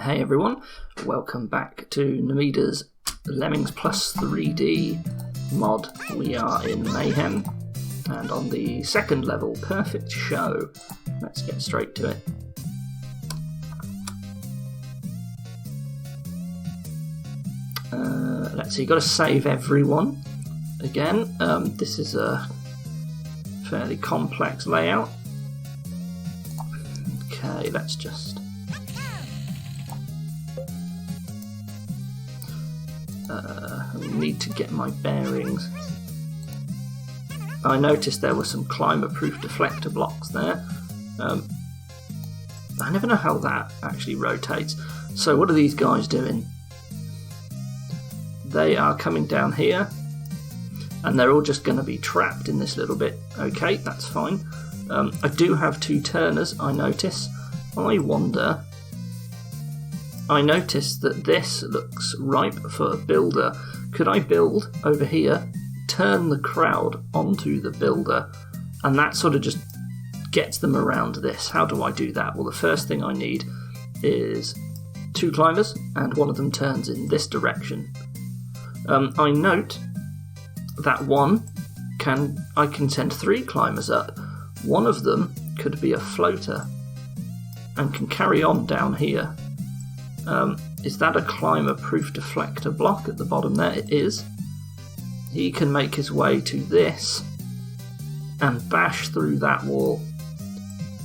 Hey everyone, welcome back to Namida's Lemmings Plus 3D mod. We are in Mayhem, and on the second level, Perfect Show. Let's get straight to it. Let's see, you've got to save everyone. Again, this is a fairly complex layout. Okay, let's just... I need to get my bearings. I noticed there were some climber-proof deflector blocks there. I never know how that actually rotates. So what are these guys doing? They are coming down here, and they're all just going to be trapped in this little bit. Okay, that's fine. I do have two turners, I notice. I noticed that this looks ripe for a builder. Could I build over here, turn the crowd onto the builder, and that sort of just gets them around this? How do I do that? Well, the first thing I need is two climbers, and one of them turns in this direction. I note that I can send three climbers up. One of them could be a floater and can carry on down here. Is that a climber-proof deflector block at the bottom there? It is. He can make his way to this and bash through that wall.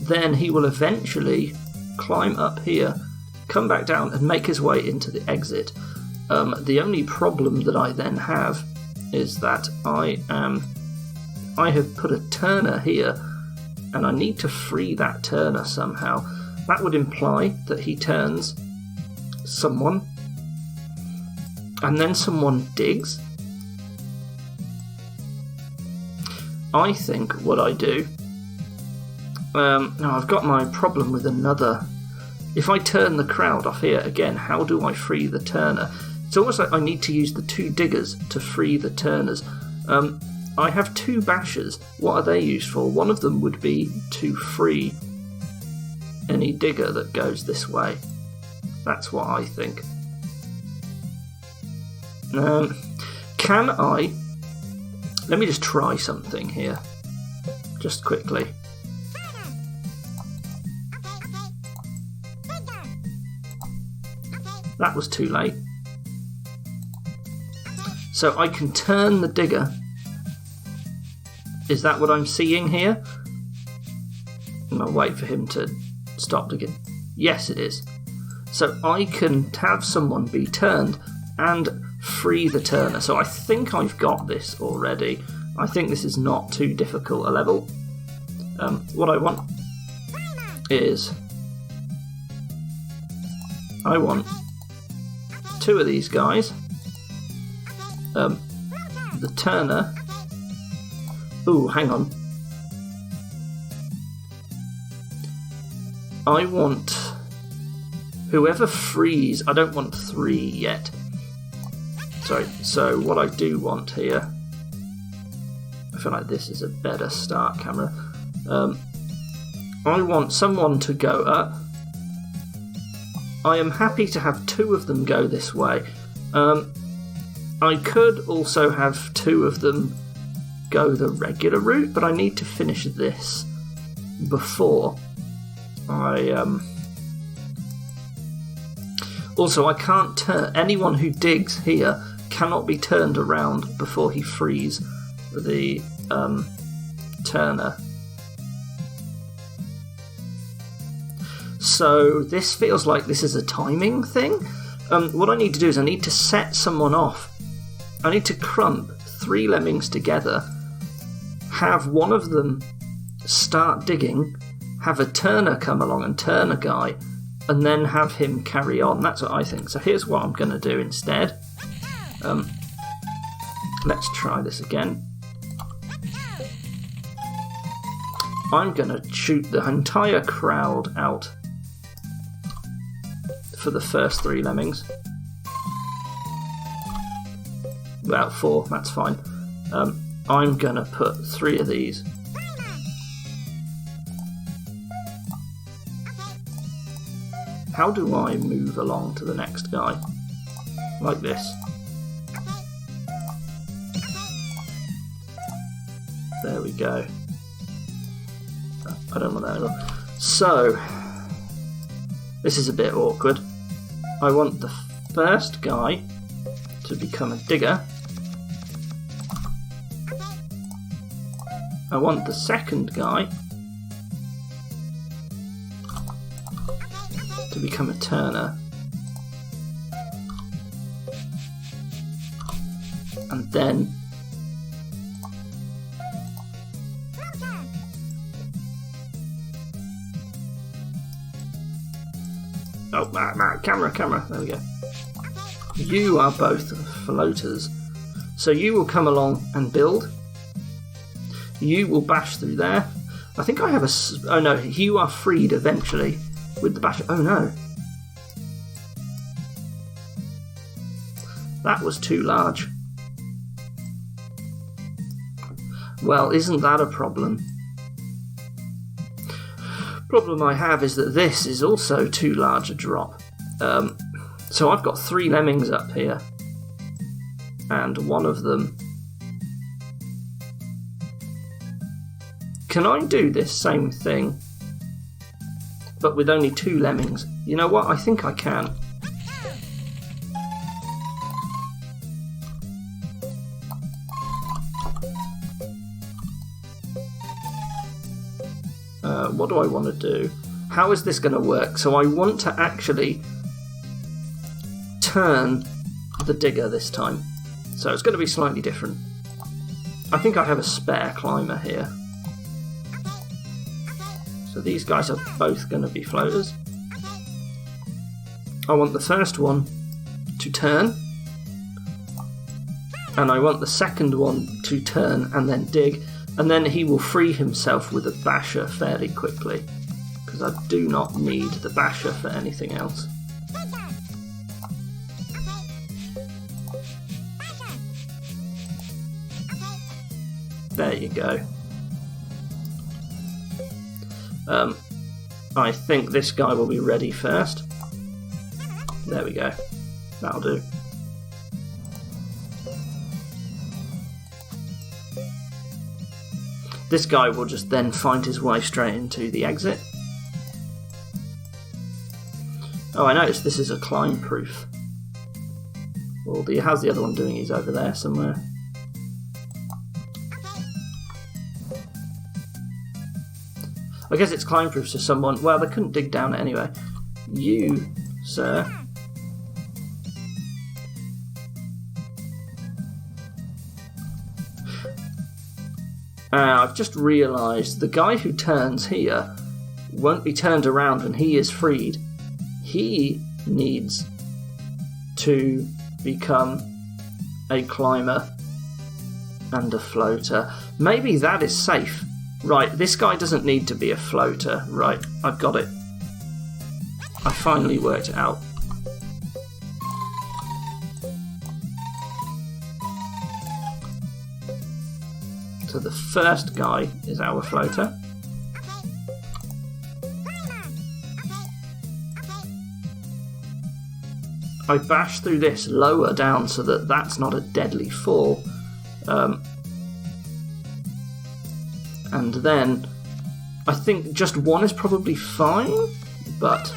Then he will eventually climb up here, come back down and make his way into the exit. The only problem that I then have is that I have put a turner here, and I need to free that turner somehow. That would imply that he turns someone, and then someone digs. I think what I do... now I've got my problem with another... If I turn the crowd off here again, how do I free the turner? It's almost like I need to use the two diggers to free the turners. I have two bashers. What are they used for? One of them would be to free any digger that goes this way. That's what I think. Can I... Let me just try something here. Just quickly. That was too late. So I can turn the digger. Is that what I'm seeing here? I'll wait for him to stop digging. Yes, it is. So I can have someone be turned and free the turner. So I think I've got this already. I think this is not too difficult a level. What I want is... I want two of these guys. The turner... Ooh, hang on. I want... Whoever frees... I don't want three yet. Sorry, so what I do want here... I feel like this is a better start camera. I want someone to go up. I am happy to have two of them go this way. I could also have two of them go the regular route, but I need to finish this before I... Also, I can't turn... Anyone who digs here cannot be turned around before he frees the turner. So this feels like this is a timing thing. What I need to do is I need to set someone off. I need to crump three lemmings together, have one of them start digging, have a turner come along and turn a guy, and then have him carry on. That's what I think. So here's what I'm going to do instead. Let's try this again. I'm going to shoot the entire crowd out for the first three lemmings. About four, that's fine. I'm going to put three of these. How do I move along to the next guy? Like this. There we go. I don't want that anymore. So, this is a bit awkward. I want the first guy to become a digger. I want the second guy to become a turner. And then camera, there we go. You are both floaters. So you will come along and build. You will bash through there. I think I have a... Oh no, you are freed eventually with the bash. Oh no. That was too large. Well, isn't that a problem? Problem I have is that this is also too large a drop. So I've got 3 lemmings up here. And one of them... Can I do this same thing, but with only 2 lemmings? You know what? I think I can. What do I want to do? How is this going to work? So I want to actually turn the digger this time. So it's going to be slightly different. I think I have a spare climber here. So these guys are both going to be floaters. I want the first one to turn. And I want the second one to turn and then dig. And then he will free himself with a basher fairly quickly. Because I do not need the basher for anything else. There you go. I think this guy will be ready first. There we go. That'll do. This guy will just then find his way straight into the exit. Oh, I noticed this is a climb proof. Well, how's the other one doing? He's over there somewhere. I guess it's climb proof to someone. Well, they couldn't dig down it anyway. You, sir. I've just realised the guy who turns here won't be turned around when he is freed. He needs to become a climber and a floater. Maybe that is safe. Right, this guy doesn't need to be a floater. Right, I've got it. I finally worked it out. So the first guy is our floater. I bash through this lower down so that that's not a deadly fall. And then I think just one is probably fine, but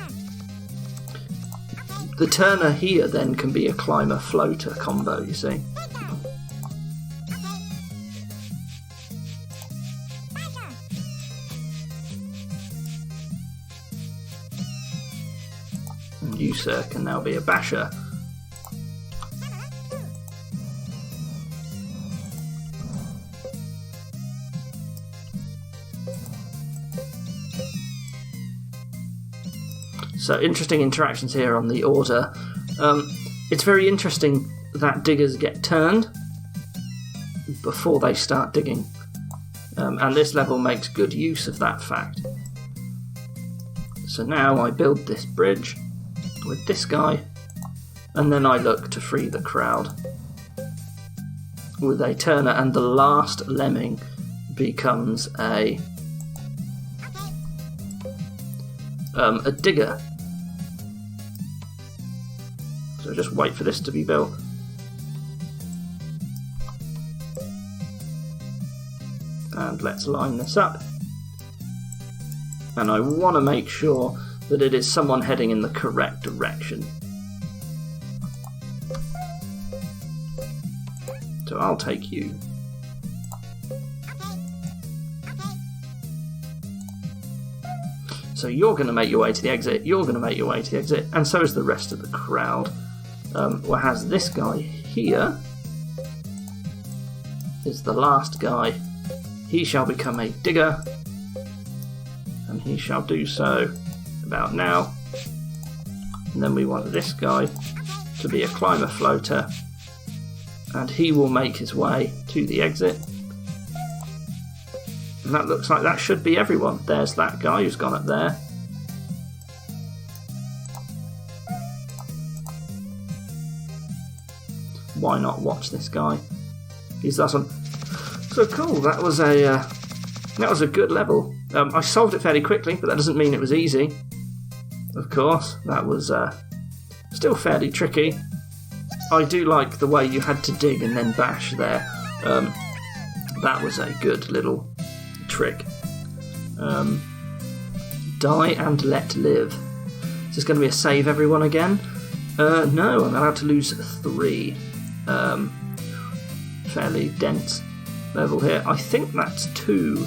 the turner here then can be a climber floater combo, you see. And you, sir, can now be a basher. So interesting interactions here on the order. It's very interesting that diggers get turned before they start digging. And this level makes good use of that fact. So now I build this bridge with this guy, and then I look to free the crowd with a turner, and the last lemming becomes a digger. So just wait for this to be built. And let's line this up. And I want to make sure that it is someone heading in the correct direction. So I'll take you. So you're going to make your way to the exit, you're going to make your way to the exit, and so is the rest of the crowd. Whereas this guy here is the last guy. He shall become a digger, and he shall do so about now. And then we want this guy to be a climber floater, and he will make his way to the exit. And that looks like that should be everyone. There's that guy who's gone up there. Why not watch this guy? He's that one. So cool. That was a good level. I solved it fairly quickly, but that doesn't mean it was easy. Of course, that was still fairly tricky. I do like the way you had to dig and then bash there. That was a good little trick. Die and let live. Is this going to be a save everyone again? No, I'm allowed to lose 3. Fairly dense level here. I think that's 2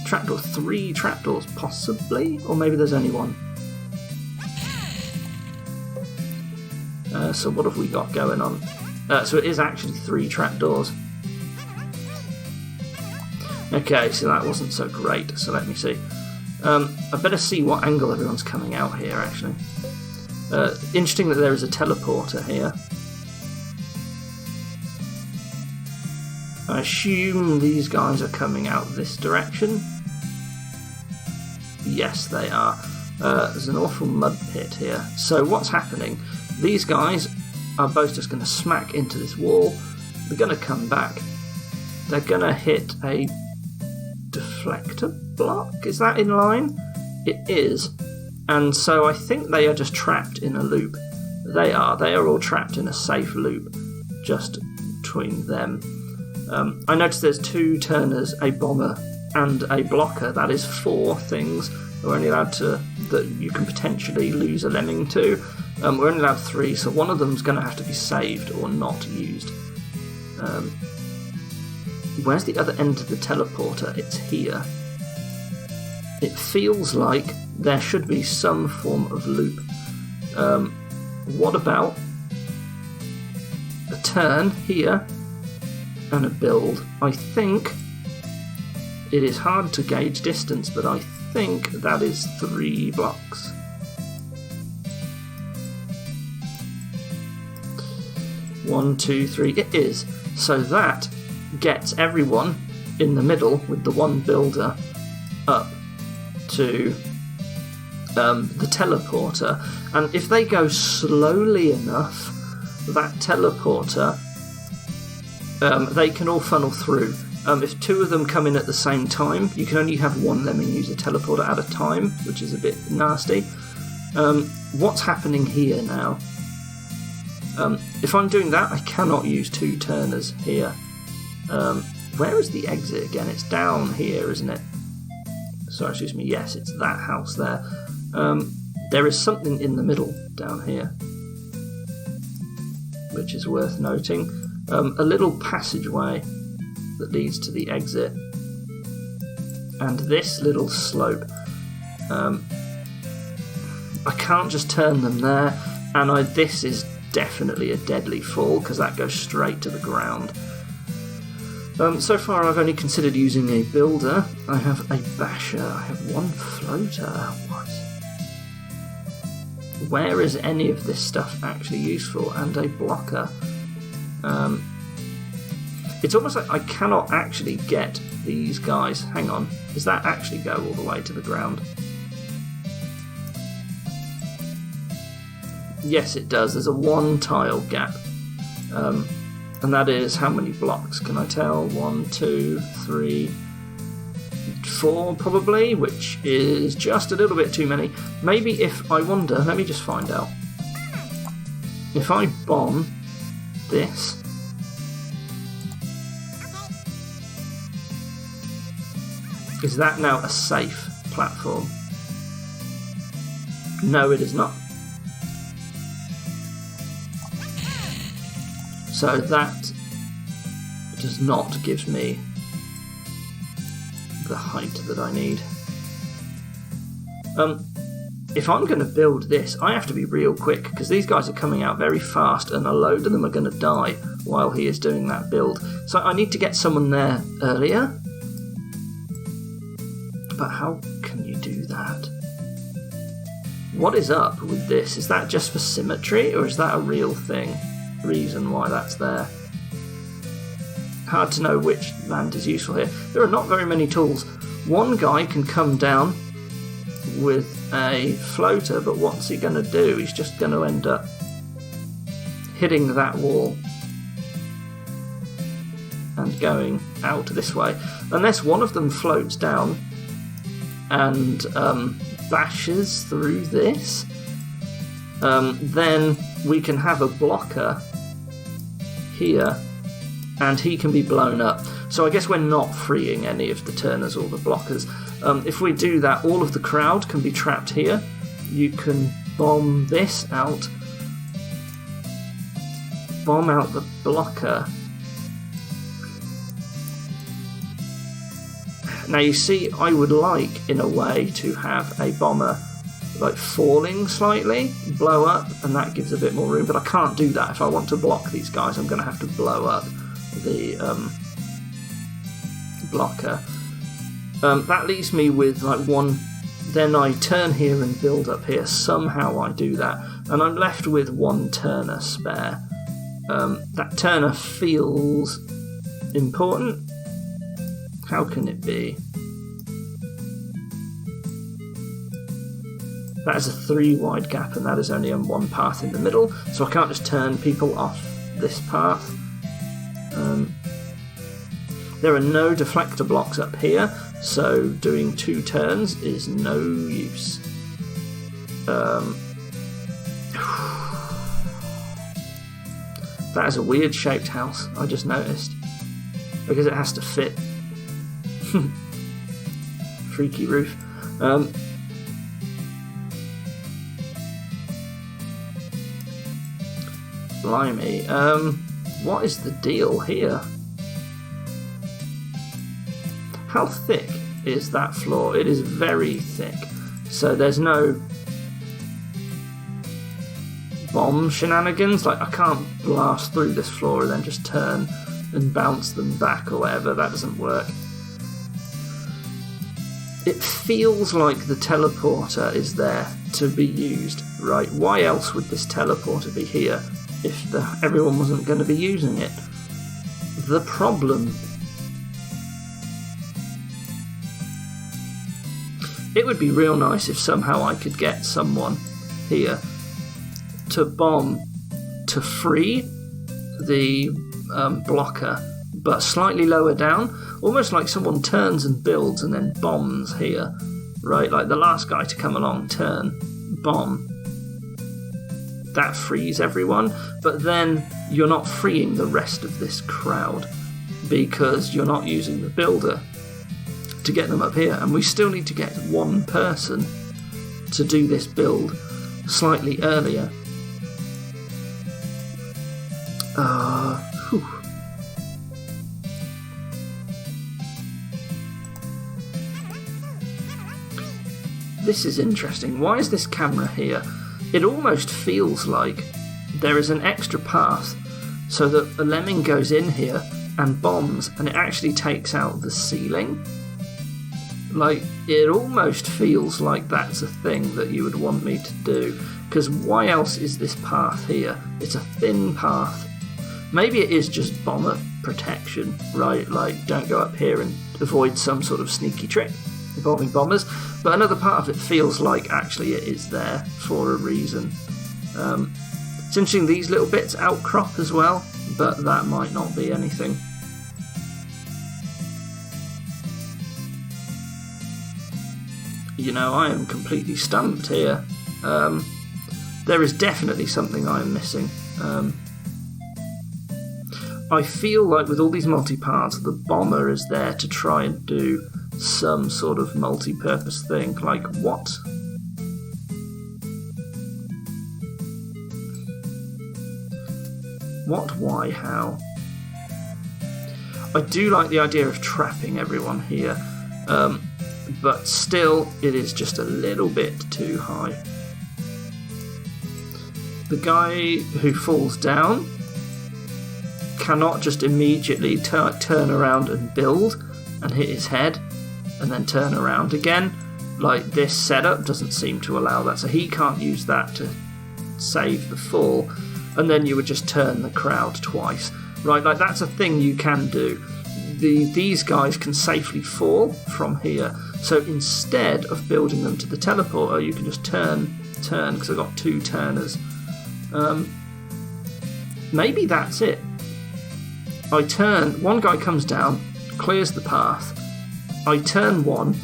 trapdoors, 3 trapdoors possibly, or maybe there's only 1. So what have we got going on? So it is actually 3 trapdoors. Okay, so that wasn't so great, so let me see. I better see what angle everyone's coming out here, actually. Interesting that there is a teleporter here. I assume these guys are coming out this direction. Yes, they are. There's an awful mud pit here. So what's happening? These guys are both just going to smack into this wall. They're going to come back. They're going to hit a deflector block. Is that in line? It is. And so I think they are just trapped in a loop. They are all trapped in a safe loop just between them. I noticed there's 2 turners, a bomber and a blocker. That is 4 things. We're only allowed to, that you can potentially lose a lemming to. We're only allowed 3, so one of them's going to have to be saved or not used. Where's the other end of the teleporter? It's here. It feels like there should be some form of loop. What about a turn here and a build? I think it is hard to gauge distance, but I think that is 3 blocks. One, 2, 3. It is. So that gets everyone in the middle with the one builder up to the teleporter. And if they go slowly enough, that teleporter, they can all funnel through. If 2 of them come in at the same time, you can only have 1 lemming use a teleporter at a time, which is a bit nasty. What's happening here now? If I'm doing that, I cannot use 2 turners here. Where is the exit again? It's down here, isn't it? Sorry, excuse me. Yes, it's that house there. There is something in the middle down here, which is worth noting. A little passageway that leads to the exit, and this little slope. I can't just turn them there, and this is definitely a deadly fall because that goes straight to the ground. So far I've only considered using a builder. I have a basher, I have 1 floater. What? Where is any of this stuff actually useful? And a blocker. It's almost like I cannot actually get these guys. Hang on, does that actually go all the way to the ground? Yes, it does. There's a 1 tile gap. And that is, how many blocks can I tell? 1, 2, 3, 4 probably, which is just a little bit too many. Maybe if I wonder, let me just find out. if I bomb this, is that now a safe platform? No, it is not. So that does not give me the height that I need. If I'm going to build this, I have to be real quick, because these guys are coming out very fast and a load of them are going to die while he is doing that build. So I need to get someone there earlier. But how can you do that? What is up with this? Is that just for symmetry, or is that a real reason why that's there? Hard to know which land is useful here. There are not very many tools. One guy can come down with a floater, but what's he going to do? He's just going to end up hitting that wall and going out this way. Unless one of them floats down and bashes through this, then we can have a blocker here and he can be blown up. So I guess we're not freeing any of the turners or the blockers. If we do that, all of the crowd can be trapped here. You can bomb this out, bomb out the blocker. Now you see, I would like, in a way, to have a bomber like falling slightly, blow up, and that gives a bit more room, but I can't do that. If I want to block these guys, I'm going to have to blow up the blocker. That leaves me with like one, then I turn here and build up here. Somehow I do that, and I'm left with one turner spare. That turner feels important. How can it be? That is a 3 wide gap, and that is only on one path in the middle, so I can't just turn people off this path. There are no deflector blocks up here, so doing 2 turns is no use. That is a weird shaped house, I just noticed, because it has to fit. Freaky roof. Blimey. What is the deal here? How thick is that floor? It is very thick. So there's no bomb shenanigans. Like, I can't blast through this floor and then just turn and bounce them back or whatever. That doesn't work. It feels like the teleporter is there to be used, right? Why else would this teleporter be here if everyone wasn't going to be using it? The problem... It would be real nice if somehow I could get someone here to bomb to free the blocker, but slightly lower down, almost like someone turns and builds and then bombs here, right? Like the last guy to come along, turn, bomb. That frees everyone, but then you're not freeing the rest of this crowd because you're not using the builder to get them up here, and we still need to get one person to do this build slightly earlier. Whew. This is interesting. Why is this camera here? It almost feels like there is an extra path so that a lemming goes in here and bombs and it actually takes out the ceiling. Like, it almost feels like that's a thing that you would want me to do, because why else is this path here? It's a thin path. Maybe it is just bomber protection, right? Like, don't go up here and avoid some sort of sneaky trick involving bombers. But another part of it feels like actually it is there for a reason. It's interesting, these little bits outcrop as well, but that might not be anything. You know, I am completely stumped here. there is definitely something I am missing. I feel like with all these multi-parts, the bomber is there to try and do some sort of multi-purpose thing. Like what? What, why, how? I do like the idea of trapping everyone here, but still it is just a little bit too high. The guy who falls down cannot just immediately turn around and build and hit his head and then turn around again. Like, this setup doesn't seem to allow that, so he can't use that to save the fall, and then you would just turn the crowd twice. Right, like that's a thing you can do. These guys can safely fall from here, so instead of building them to the teleporter, you can just turn, because I've got 2 turners. Maybe that's it. I turn, one guy comes down, clears the path, I turn one,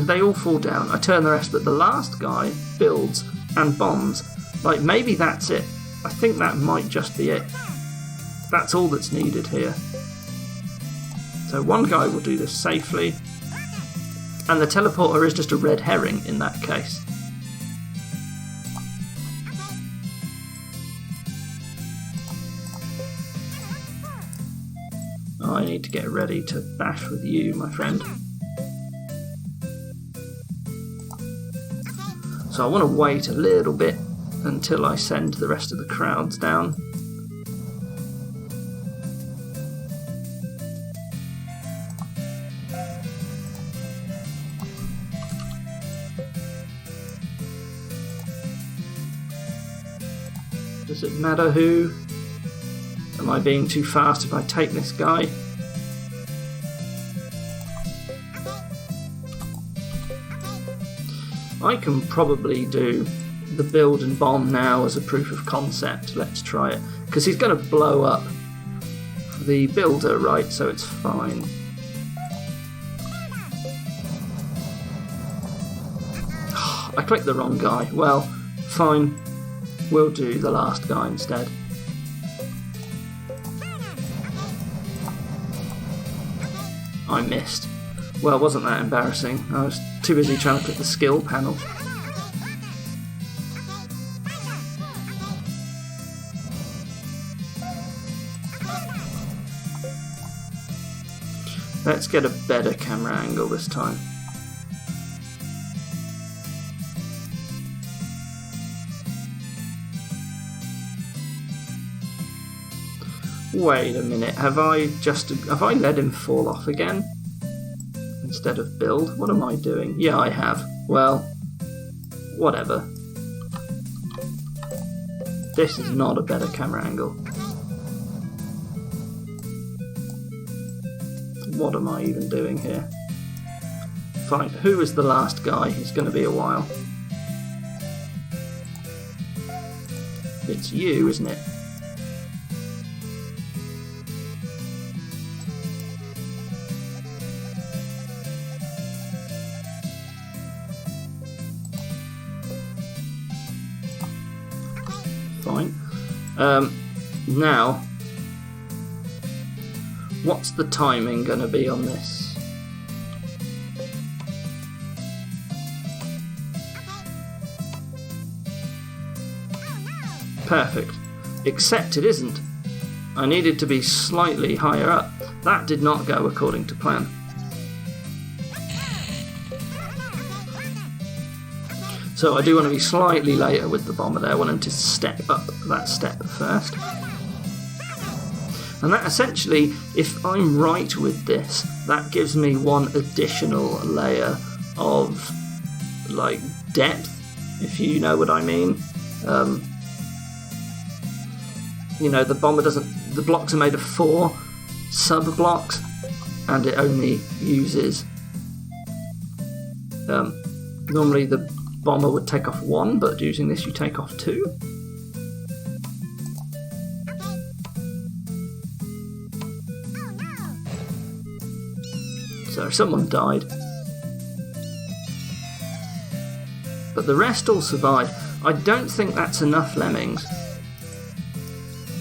they all fall down, I turn the rest, but the last guy builds and bombs. Like, maybe that's it. I think that might just be it. That's all that's needed here. So one guy will do this safely, and the teleporter is just a red herring in that case. I need to get ready to bash with you, my friend. So I want to wait a little bit until I send the rest of the crowds down. Does it matter who? Am I being too fast if I take this guy? I can probably do the build and bomb now as a proof of concept. Let's try it. Because he's going to blow up the builder, right? So it's fine. I clicked the wrong guy. Well, fine. We'll do the last guy instead. I missed. Well, wasn't that embarrassing? I was too busy trying to click the skill panel. Let's get a better camera angle this time. Wait a minute, have I let him fall off again? Instead of build? What am I doing? Yeah, I have. Well, whatever. This is not a better camera angle. What am I even doing here? Fine, who is the last guy? It's going to be a while. It's you, isn't it? Fine. Now, what's the timing going to be on this? Perfect. Except it isn't. I needed to be slightly higher up. That did not go according to plan. So I do want to be slightly later with the bomber there. I want him to step up that step first. And that essentially, if I'm right with this, that gives me one additional layer of, like, depth, if you know what I mean. You know, the bomber doesn't... The blocks are made of 4 sub-blocks, and it only uses... normally the bomber would take off 1, but using this you take off 2. So someone died. But the rest all survived. I don't think that's enough lemmings.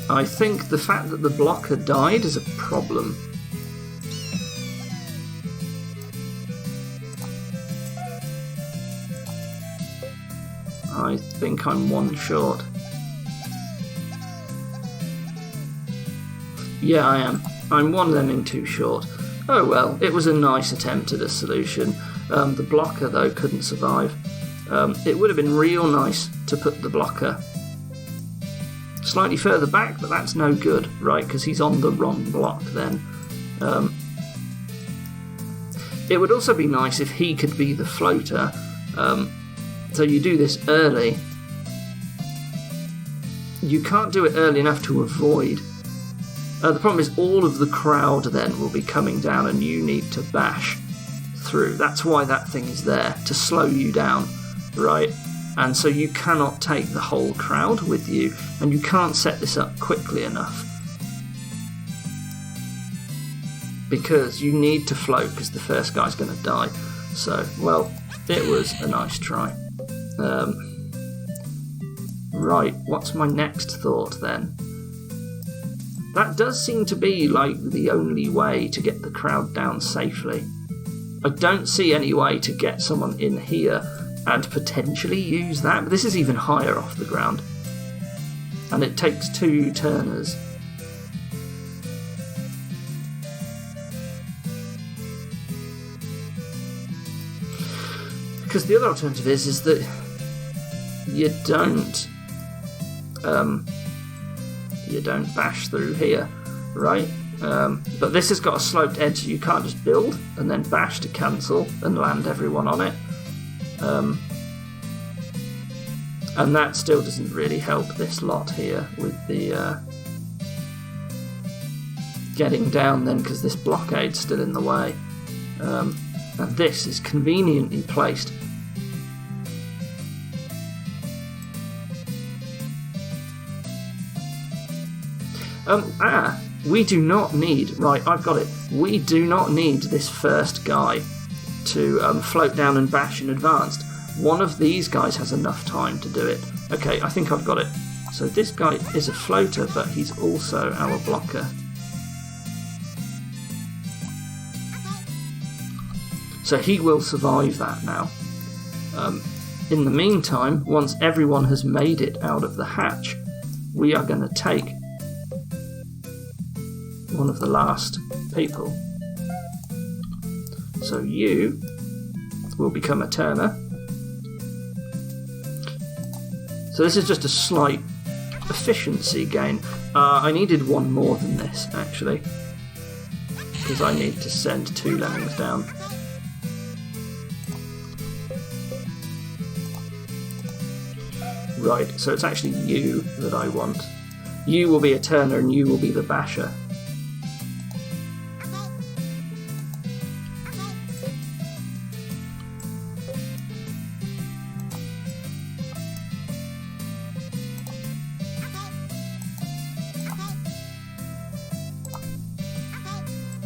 I think the fact that the blocker died is a problem. I think I'm one short. Yeah, I am. I'm one lemming too short. Oh well, it was a nice attempt at a solution. The blocker, though, couldn't survive. It would have been real nice to put the blocker slightly further back, but that's no good, right? Because he's on the wrong block then. It would also be nice if he could be the floater. So you do this early. You can't do it early enough to avoid. The problem is all of the crowd then will be coming down and you need to bash through. That's why that thing is there, to slow you down, right? And so you cannot take the whole crowd with you, and you can't set this up quickly enough. Because you need to float, because the first guy's going to die. So, well, it was a nice try. Right, what's my next thought then? That does seem to be like the only way to get the crowd down safely. I don't see any way to get someone in here and potentially use that, but this is even higher off the ground. And it takes 2 turners. Because the other alternative is that you don't bash through here, right? But this has got a sloped edge, so you can't just build and then bash to cancel and land everyone on it. And that still doesn't really help this lot here with the getting down then, because this blockade's still in the way. And this is conveniently placed. We do not need... Right, I've got it. We do not need this first guy to float down and bash in advanced. One of these guys has enough time to do it. Okay, I think I've got it. So this guy is a floater, but he's also our blocker. So he will survive that now. In the meantime, once everyone has made it out of the hatch, we are going to take one of the last people. So you will become a turner. So this is just a slight efficiency gain. I needed one more than this, actually, because I need to send 2 lemmings down. Right, so it's actually you that I want. You will be a turner and you will be the basher.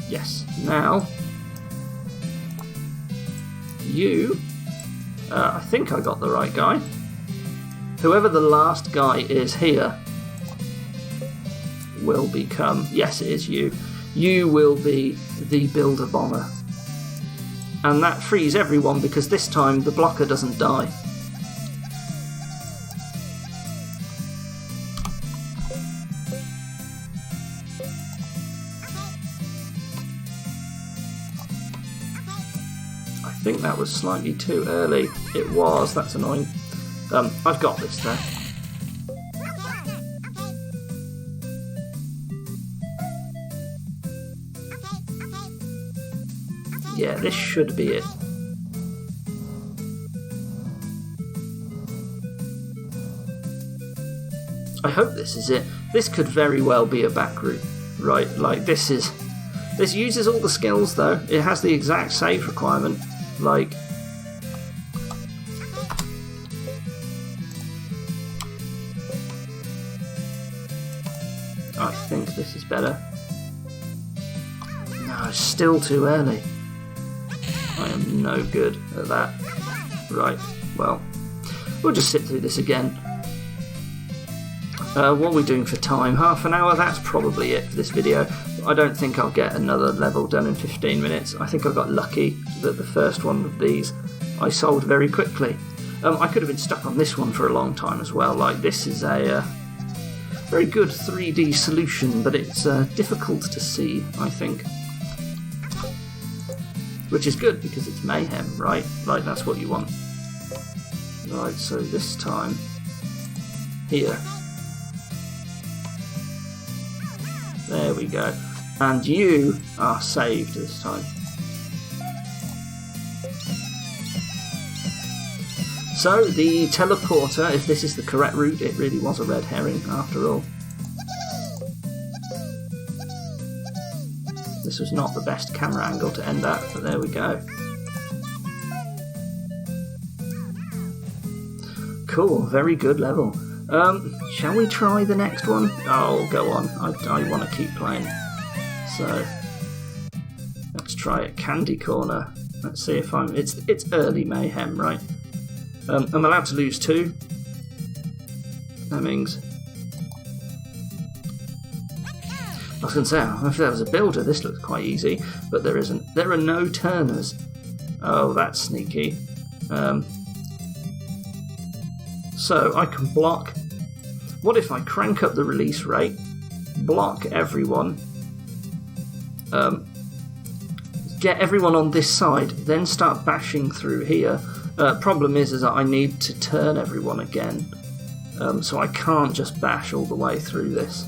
Yes, now you, I think I got the right guy. Whoever the last guy is here will become, yes it is you, you will be the builder bomber. And that frees everyone because this time the blocker doesn't die. I think that was slightly too early. It was, that's annoying. I've got this there. Yeah, this should be it. I hope this is it. This could very well be a back route, right? Like, this uses all the skills, though. It has the exact save requirement. Like, I think this is better. No, it's still too early. I am no good at that. Right, well, we'll just sit through this again. What are we doing for time? Half an hour? That's probably it for this video. I don't think I'll get another level done in 15 minutes. I think I got lucky that the first one of these I solved very quickly. I could have been stuck on this one for a long time as well. Like, this is a very good 3D solution, but it's difficult to see, I think. Which is good because it's mayhem, right? Like, that's what you want. Right, so this time, here. There we go. And you are saved this time. So, the teleporter, if this is the correct route, it really was a red herring after all. This was not the best camera angle to end at, but there we go. Cool, very good level. Shall we try the next one? Oh, go on. I want to keep playing. So, let's try it. Candy Corner. Let's see if I'm... It's early mayhem, right? I'm allowed to lose 2. Lemmings. I was going to say, if there was a builder, this looks quite easy, but there isn't. There are no turners. Oh, that's sneaky. So I can block. What if I crank up the release rate, block everyone, get everyone on this side, then start bashing through here? Problem is that I need to turn everyone again, so I can't just bash all the way through this.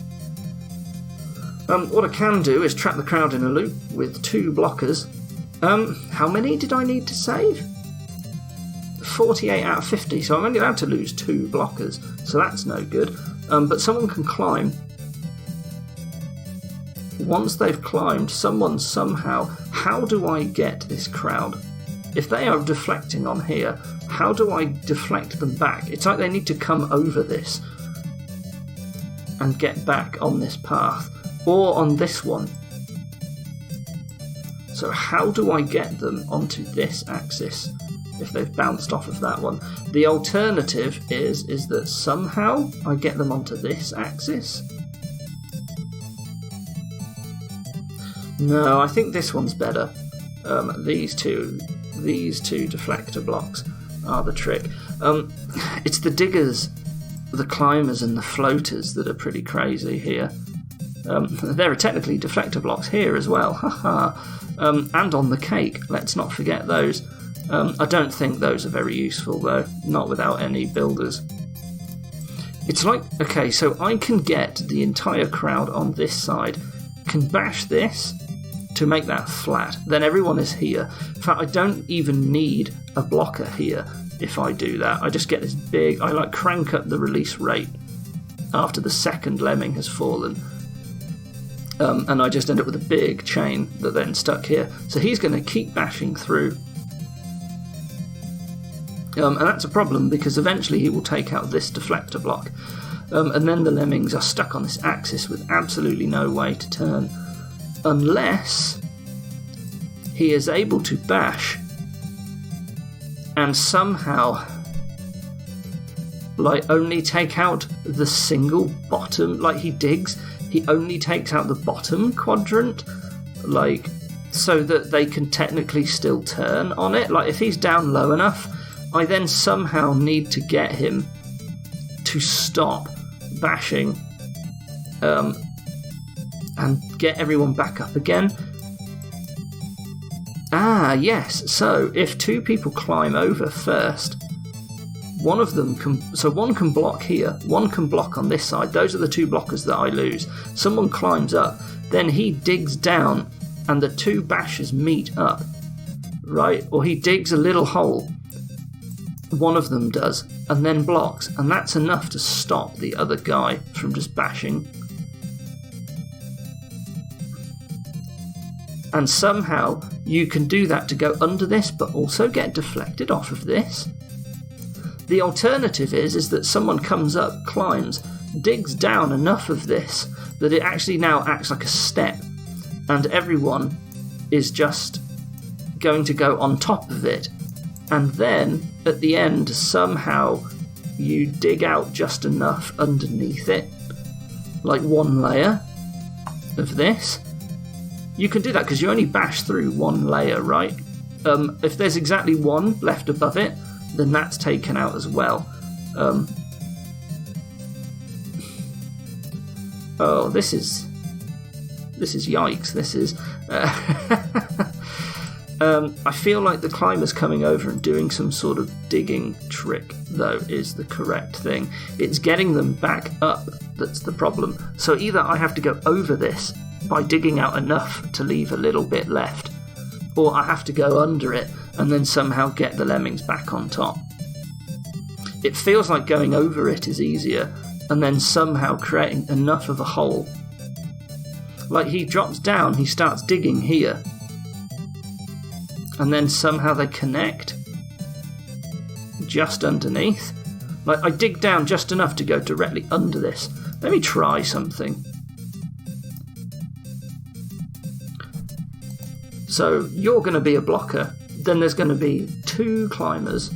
What I can do is trap the crowd in a loop with 2 blockers. How many did I need to save? 48 out of 50, so I'm only allowed to lose 2 blockers, so that's no good. But someone can climb. Once they've climbed, someone somehow... How do I get this crowd? If they are deflecting on here, how do I deflect them back? It's like they need to come over this and get back on this path, or on this one. So how do I get them onto this axis if they've bounced off of that one? The alternative is that somehow I get them onto this axis. No, I think this one's better. These two deflector blocks are the trick. It's the diggers, the climbers and the floaters that are pretty crazy here. There are technically deflector blocks here as well, haha. And on the cake, let's not forget those. I don't think those are very useful though, not without any builders. It's like, okay, so I can get the entire crowd on this side, can bash this to make that flat, then everyone is here. In fact, I don't even need a blocker here if I do that. I just get this big, I like crank up the release rate after the second lemming has fallen. And I just end up with a big chain that then stuck here. So he's going to keep bashing through. And that's a problem because eventually he will take out this deflector block. And then the lemmings are stuck on this axis with absolutely no way to turn. Unless he is able to bash and somehow like only take out the single bottom, like he digs, he only takes out the bottom quadrant, like so that they can technically still turn on it. Like if he's down low enough, I then somehow need to get him to stop bashing and get everyone back up again. Ah, yes, so if 2 people climb over first, one of them can... So one can block here, one can block on this side. Those are the 2 blockers that I lose. Someone climbs up, then he digs down, and the 2 bashers meet up, right? Or he digs a little hole, one of them does, and then blocks, and that's enough to stop the other guy from just bashing. And somehow you can do that to go under this, but also get deflected off of this. The alternative is that someone comes up, climbs, digs down enough of this that it actually now acts like a step, and everyone is just going to go on top of it. And then, at the end, somehow you dig out just enough underneath it, like one layer of this. You can do that because you only bash through one layer, right? If there's exactly one left above it, then that's taken out as well. Oh, this is yikes. This is. I feel like the climber's coming over and doing some sort of digging trick, though, is the correct thing. It's getting them back up that's the problem. So either I have to go over this by digging out enough to leave a little bit left, or I have to go under it and then somehow get the lemmings back on top. It feels like going over it is easier, and then somehow creating enough of a hole. Like he drops down, he starts digging here, and then somehow they connect just underneath. Like I dig down just enough to go directly under this. Let me try something. So you're going to be a blocker, then there's going to be 2 climbers.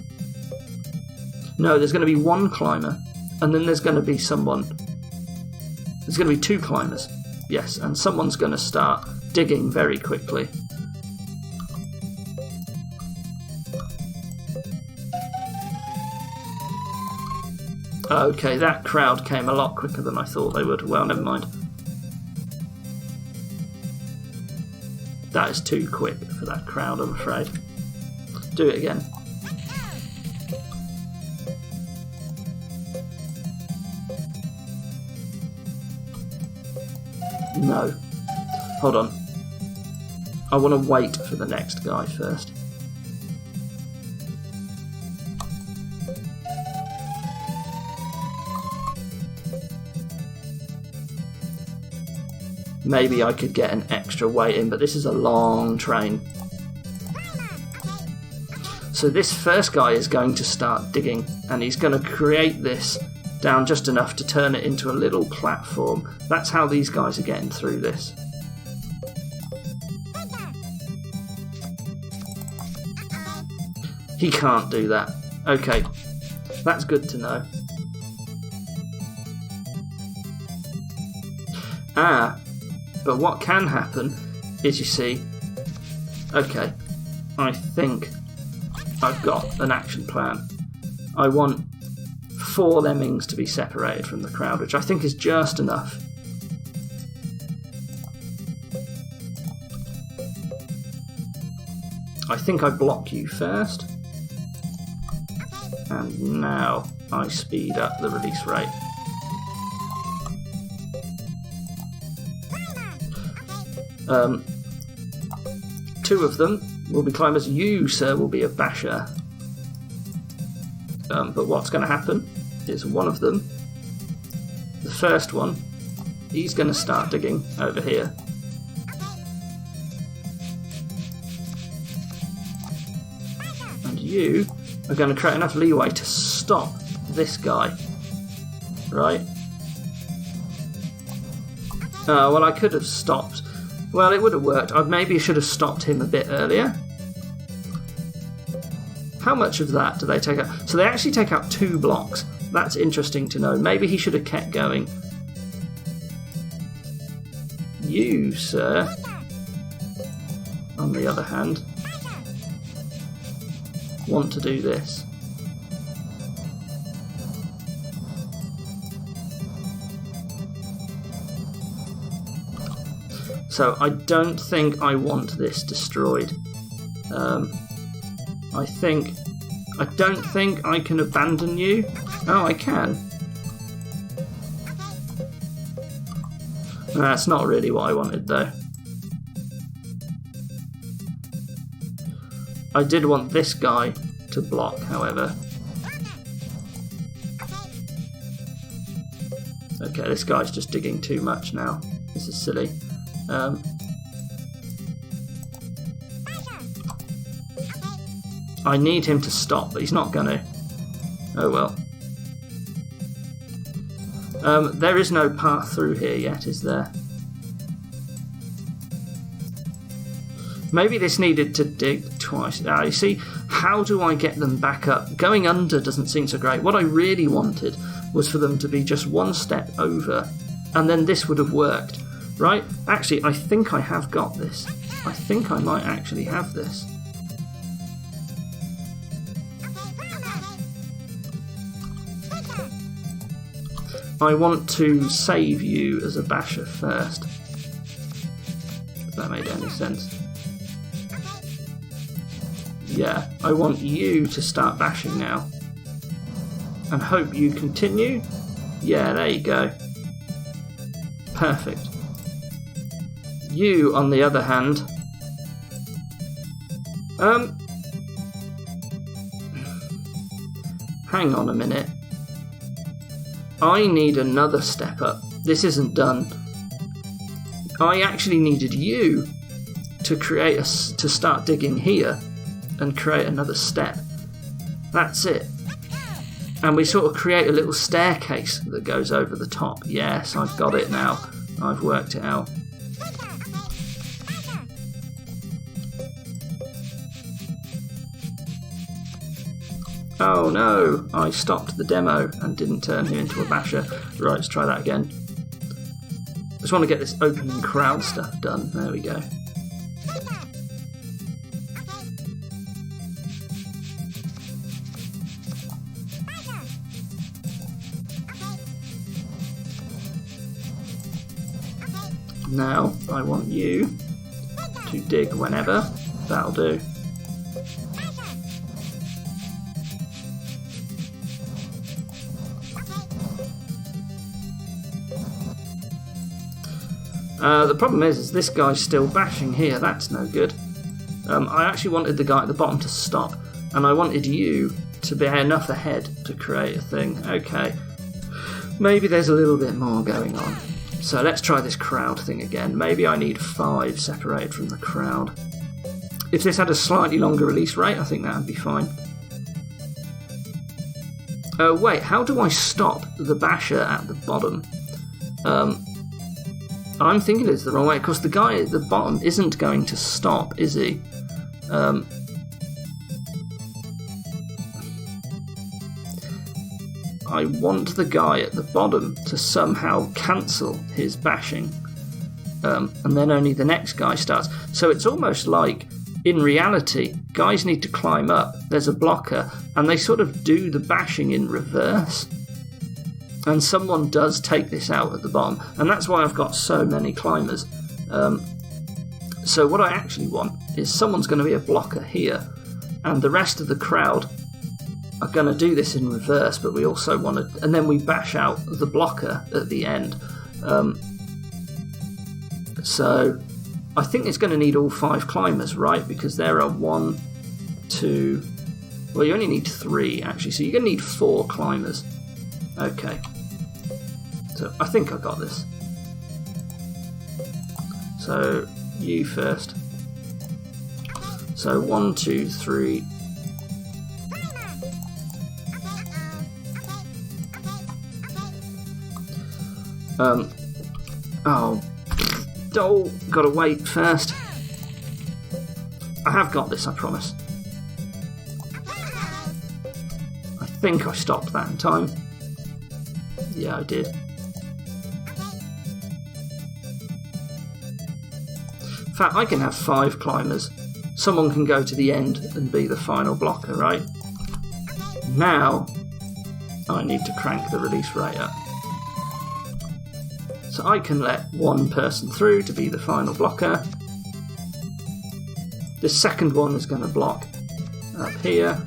No, there's going to be 1 climber, and then there's going to be someone. There's going to be 2 climbers, yes, and someone's going to start digging very quickly. Okay, that crowd came a lot quicker than I thought they would. Well, never mind. That is too quick for that crowd, I'm afraid. Do it again. No. Hold on. I want to wait for the next guy first. Maybe I could get an extra weight in, but this is a long train. So this first guy is going to start digging, and he's going to create this down just enough to turn it into a little platform. That's how these guys are getting through this. He can't do that. Okay, that's good to know. But what can happen is, you see, okay, I think I've got an action plan. I want 4 lemmings to be separated from the crowd, which I think is just enough. I think I block you first. And now I speed up the release rate. Two of them will be climbers. You, sir, will be a basher. But what's going to happen is one of them, the first one, he's going to start digging over here. And you are going to create enough leeway to stop this guy. Right? Well, I could have stopped. Well, it would have worked. I maybe should have stopped him a bit earlier. How much of that do they take out? So they actually take out 2 blocks. That's interesting to know. Maybe he should have kept going. You, sir, on the other hand, want to do this. So I don't think I want this destroyed. I don't think I can abandon you. Oh, I can. That's not really what I wanted, though. I did want this guy to block, however. Okay, this guy's just digging too much now. This is silly. I need him to stop, but he's not going to. Oh well. There is no path through here yet, is there? Maybe this needed to dig twice. You see, How do I get them back up? Going under doesn't seem so great. What I really wanted was for them to be just one step over, and then this would have worked, right? Actually, I think I have got this. I think I might actually have this. I want to save you as a basher first. If that made any sense. Yeah, I want you to start bashing now. And hope you continue. Yeah, there you go. Perfect. You, on the other hand... hang on a minute. I need another step up. This isn't done. I actually needed you to to start digging here and create another step. That's it. And we sort of create a little staircase that goes over the top. Yes, I've got it now. I've worked it out. Oh no, I stopped the demo and didn't turn him into a basher. Right, let's try that again. Just want to get this opening crowd stuff done. There we go. Now, I want you to dig whenever. That'll do. The problem is this guy's still bashing here. That's no good. I actually wanted the guy at the bottom to stop, and I wanted you to be enough ahead to create a thing. Okay. Maybe there's a little bit more going on. So let's try this crowd thing again. Maybe I need 5 separated from the crowd. If this had a slightly longer release rate, I think that would be fine. Oh wait, how do I stop the basher at the bottom? I'm thinking it's the wrong way, because the guy at the bottom isn't going to stop, is he? I want the guy at the bottom to somehow cancel his bashing, and then only the next guy starts. So it's almost like, in reality, guys need to climb up, there's a blocker, and they sort of do the bashing in reverse. And someone does take this out at the bottom, and that's why I've got so many climbers. So what I actually want is someone's going to be a blocker here, and the rest of the crowd are going to do this in reverse, but we also want to... And then we bash out the blocker at the end. So I think it's going to need all 5 climbers, right? Because there are 1, 2... Well, you only need 3, actually, so you're going to need 4 climbers. Okay. So I think I got this. So you first. So 1, 2, 3. Oh, gotta wait first. I have got this, I promise. I think I stopped that in time. Yeah, I did. In fact, I can have 5 climbers. Someone can go to the end and be the final blocker, right? Now, I need to crank the release rate up. So I can let 1 person through to be the final blocker. The second one is going to block up here.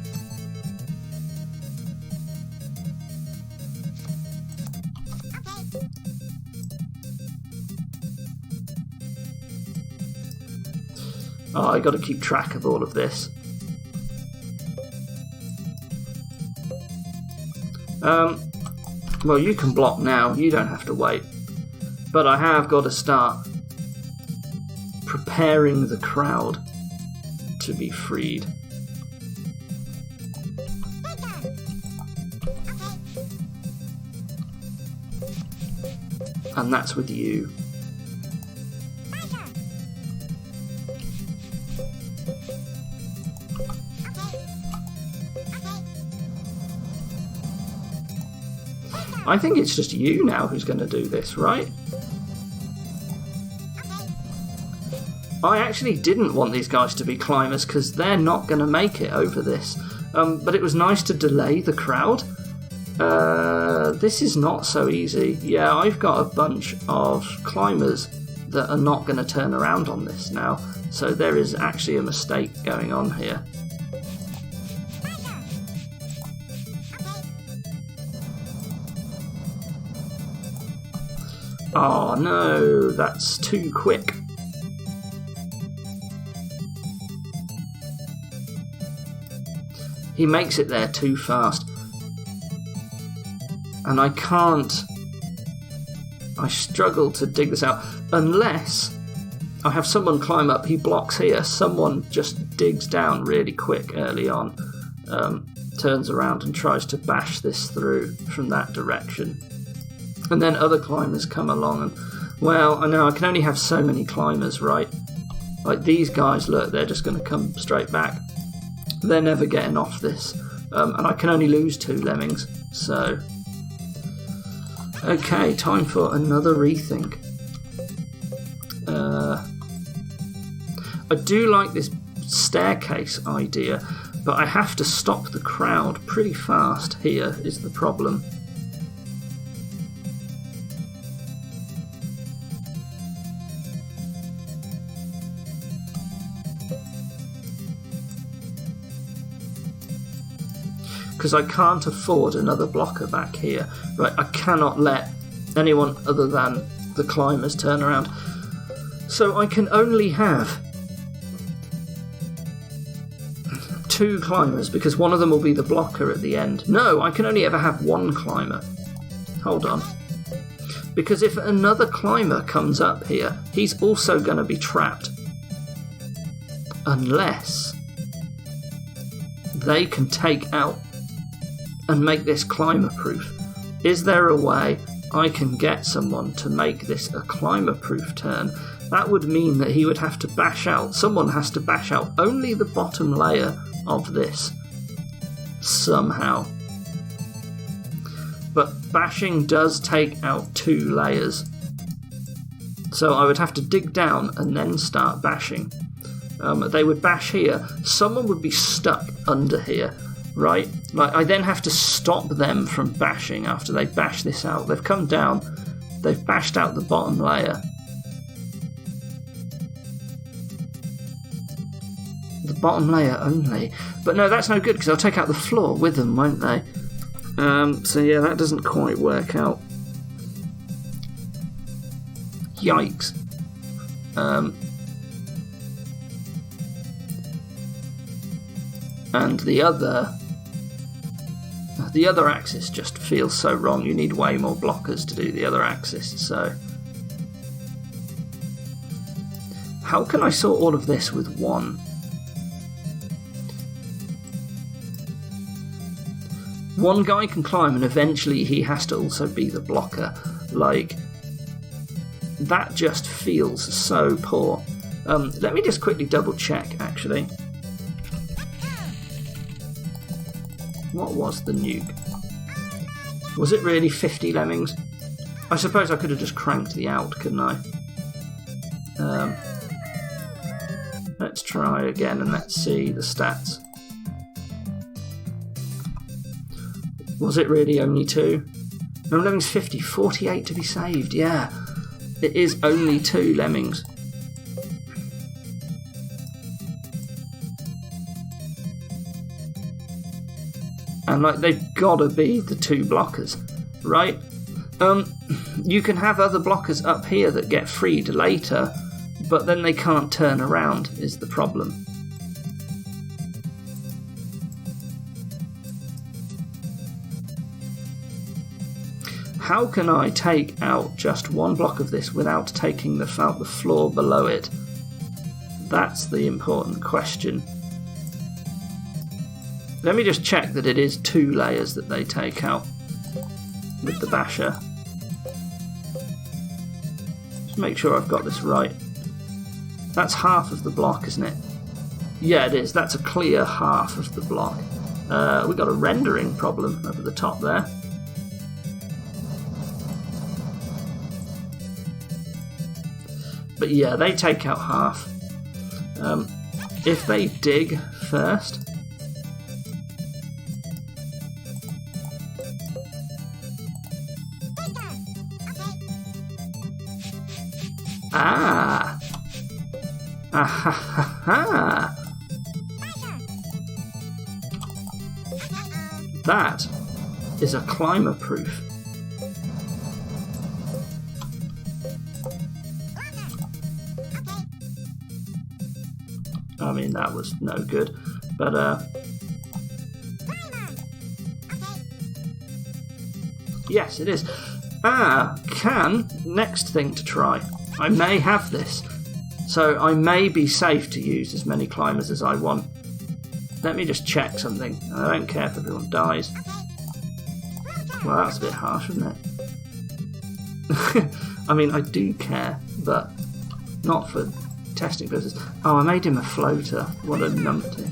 Oh, I got to keep track of all of this. Well, you can block now. You don't have to wait. But I have got to start preparing the crowd to be freed. And that's with you. I think it's just you now who's going to do this, right? I actually didn't want these guys to be climbers because they're not going to make it over this. But it was nice to delay the crowd. This is not so easy. Yeah, I've got a bunch of climbers that are not going to turn around on this now. So there is actually a mistake going on here. Oh no, that's too quick. He makes it there too fast. And I struggle to dig this out unless I have someone climb up. He blocks here. Someone just digs down really quick early on, turns around and tries to bash this through from that direction. And then other climbers come along and, well, I know I can only have so many climbers, right? Like these guys, look, they're just going to come straight back. They're never getting off this. And I can only lose 2 lemmings, so... Okay, time for another rethink. I do like this staircase idea, but I have to stop the crowd pretty fast here is the problem. Because I can't afford another blocker back here. Right, I cannot let anyone other than the climbers turn around. So I can only have 2 climbers, because one of them will be the blocker at the end. No, I can only ever have 1 climber. Hold on. Because if another climber comes up here, he's also going to be trapped. Unless they can take out and make this climber proof. Is there a way I can get someone to make this a climber proof turn? That would mean that he would have to bash out, someone has to bash out only the bottom layer of this somehow. But bashing does take out 2 layers. So I would have to dig down and then start bashing. They would bash here, someone would be stuck under here. Right? Like, I then have to stop them from bashing after they bash this out. They've come down, they've bashed out the bottom layer. The bottom layer only. But no, that's no good because they'll take out the floor with them, won't they? So yeah, that doesn't quite work out. Yikes. And the other axis just feels so wrong. You need way more blockers to do the other axis, so... How can I sort all of this with 1? One guy can climb and eventually he has to also be the blocker. Like, that just feels so poor. Let me just quickly double check, actually. What was the nuke? Was it really 50 lemmings? I suppose I could have just cranked the out, couldn't I? Let's try again and let's see the stats. Was it really only 2? No, lemmings 50, 48 to be saved, yeah. It is only 2 lemmings. And like, they've got to be the 2 blockers, right? You can have other blockers up here that get freed later, but then they can't turn around, is the problem. How can I take out just 1 block of this without taking out the floor below it? That's the important question. Let me just check that it is 2 layers that they take out with the basher. Just make sure I've got this right. That's half of the block, isn't it? Yeah, it is. That's a clear half of the block. We've got a rendering problem over the top there. But yeah, they take out half. If they dig first... Ah! Ah ha ha ha! That is a climber proof. I mean, that was no good, but yes, it is. Next thing to try. I may have this, so I may be safe to use as many climbers as I want. Let me just check something. I don't care if everyone dies. Well, that's a bit harsh, isn't it? I mean, I do care, but not for testing purposes. Oh, I made him a floater. What a numpty.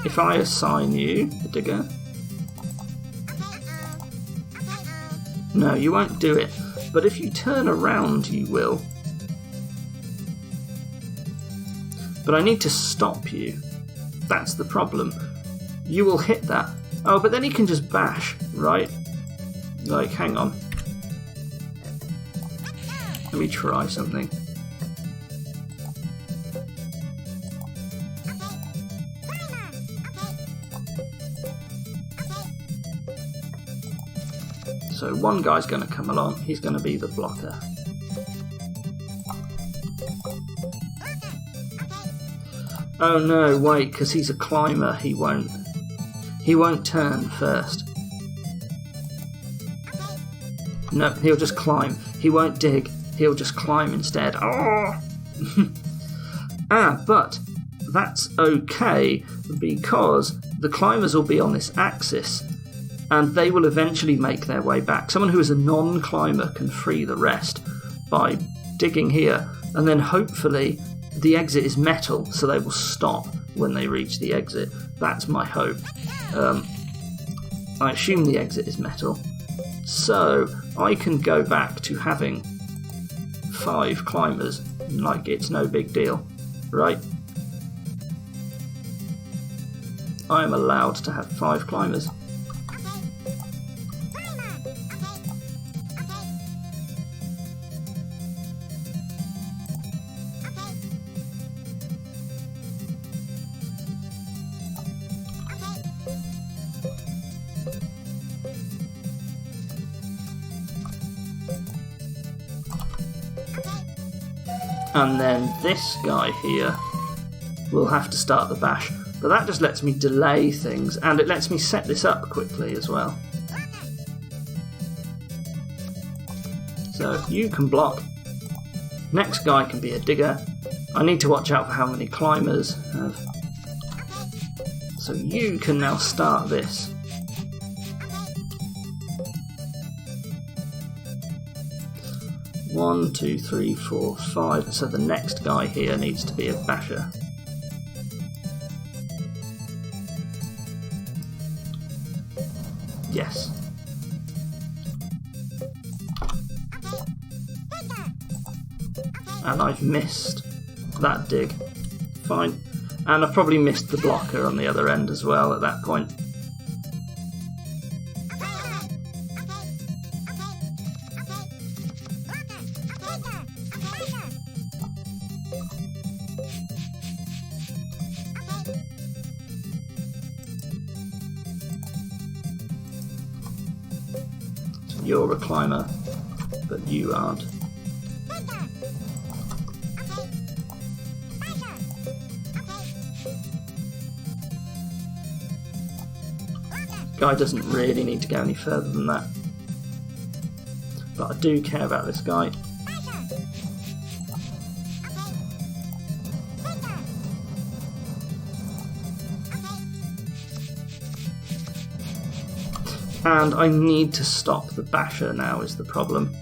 If I assign you a digger... No, you won't do it. But if you turn around, you will. But I need to stop you. That's the problem. You will hit that. Oh, but then he can just bash, right? Like, hang on. Let me try something. So one guy's going to come along. He's going to be the blocker. Oh no, wait, because he's a climber. He won't turn first. No, he'll just climb. He won't dig. He'll just climb instead. Oh! But that's okay because the climbers will be on this axis and they will eventually make their way back. Someone who is a non-climber can free the rest by digging here, and then hopefully the exit is metal, so they will stop when they reach the exit. That's my hope. I assume the exit is metal, so I can go back to having 5 climbers like it's no big deal, right? I am allowed to have 5 climbers. And then this guy here will have to start the bash. But that just lets me delay things, and it lets me set this up quickly as well. So you can block. Next guy can be a digger. I need to watch out for how many climbers have. So you can now start this. One, two, three, four, 5. So the next guy here needs to be a basher. Yes. And I've missed that dig. Fine. And I've probably missed the blocker on the other end as well at that point. You're a climber, but you aren't. Guy doesn't really need to go any further than that. But I do care about this guy. And I need to stop the basher now is the problem.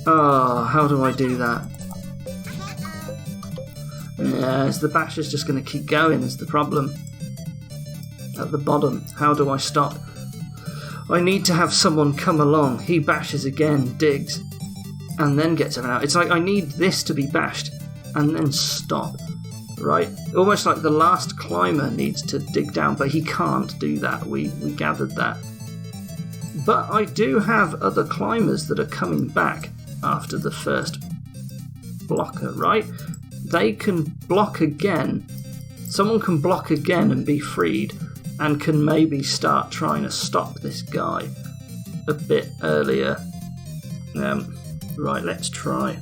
Oh, how do I do that? Yeah, the basher's just going to keep going is the problem. At the bottom, how do I stop? I need to have someone come along. He bashes again, digs, and then gets him out. It's like I need this to be bashed and then stop, right? Almost like the last climber needs to dig down, but he can't do that. We gathered that. But I do have other climbers that are coming back after the first blocker, right? They can block again. Someone can block again and be freed, and can maybe start trying to stop this guy a bit earlier. Right, let's try.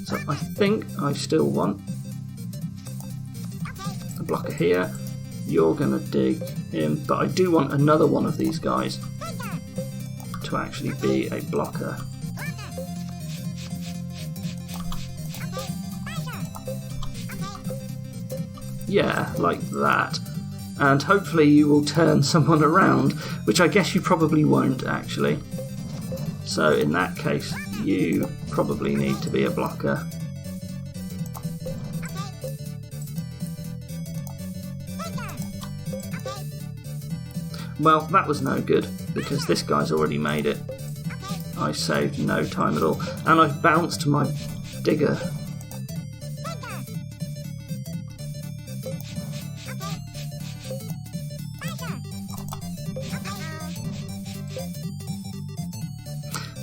So I think I still want a blocker here. You're going to dig him, but I do want another one of these guys to actually be a blocker. Yeah, like that. And hopefully you will turn someone around, which I guess you probably won't actually. So in that case, you probably need to be a blocker. Well, that was no good, because this guy's already made it. I saved no time at all. And I've bounced my digger.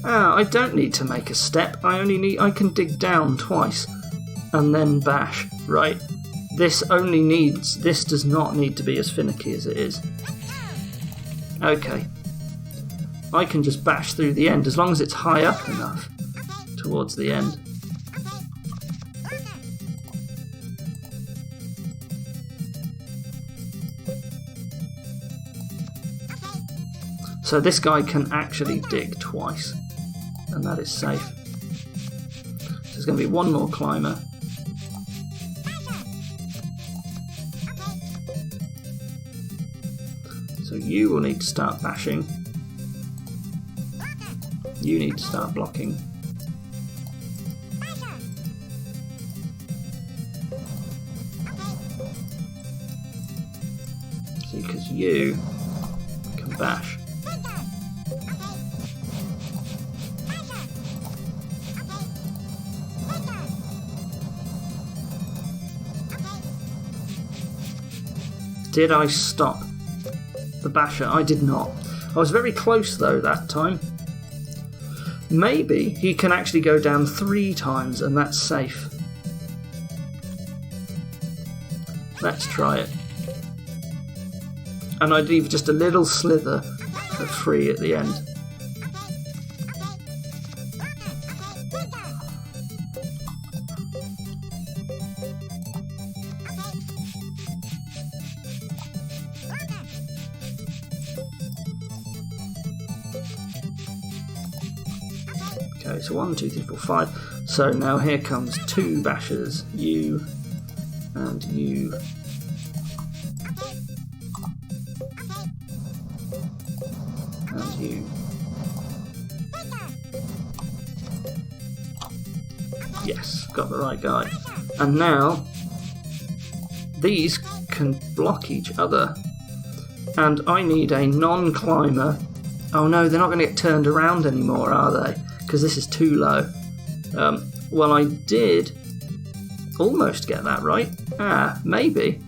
I don't need to make a step. I can dig down twice and then bash, right? This does not need to be as finicky as it is. Okay. I can just bash through the end as long as it's high up enough towards the end. So this guy can actually dig twice, and that is safe. So there's going to be one more climber. So you will need to start bashing. You need to start blocking. See, because you can bash. Did I stop the basher? I did not. I was very close though that time. Maybe he can actually go down 3 times and that's safe. Let's try it. And I'd leave just a little slither of free at the end. Okay, so 1, 2, 3, 4, 5. So now here comes 2 bashers. You and you. And you. Yes, got the right guy. And now these can block each other. And I need a non-climber. Oh no, they're not going to get turned around anymore, are they? Because this is too low. Well, I did almost get that right. Maybe.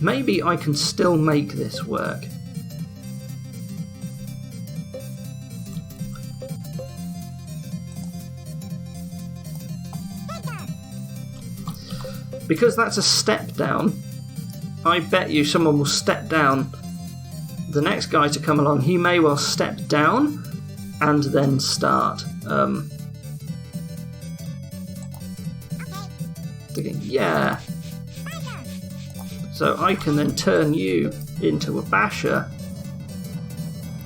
Maybe I can still make this work. Because that's a step down, I bet you someone will step down. The next guy to come along, he may well step down and then start digging. Yeah. So I can then turn you into a basher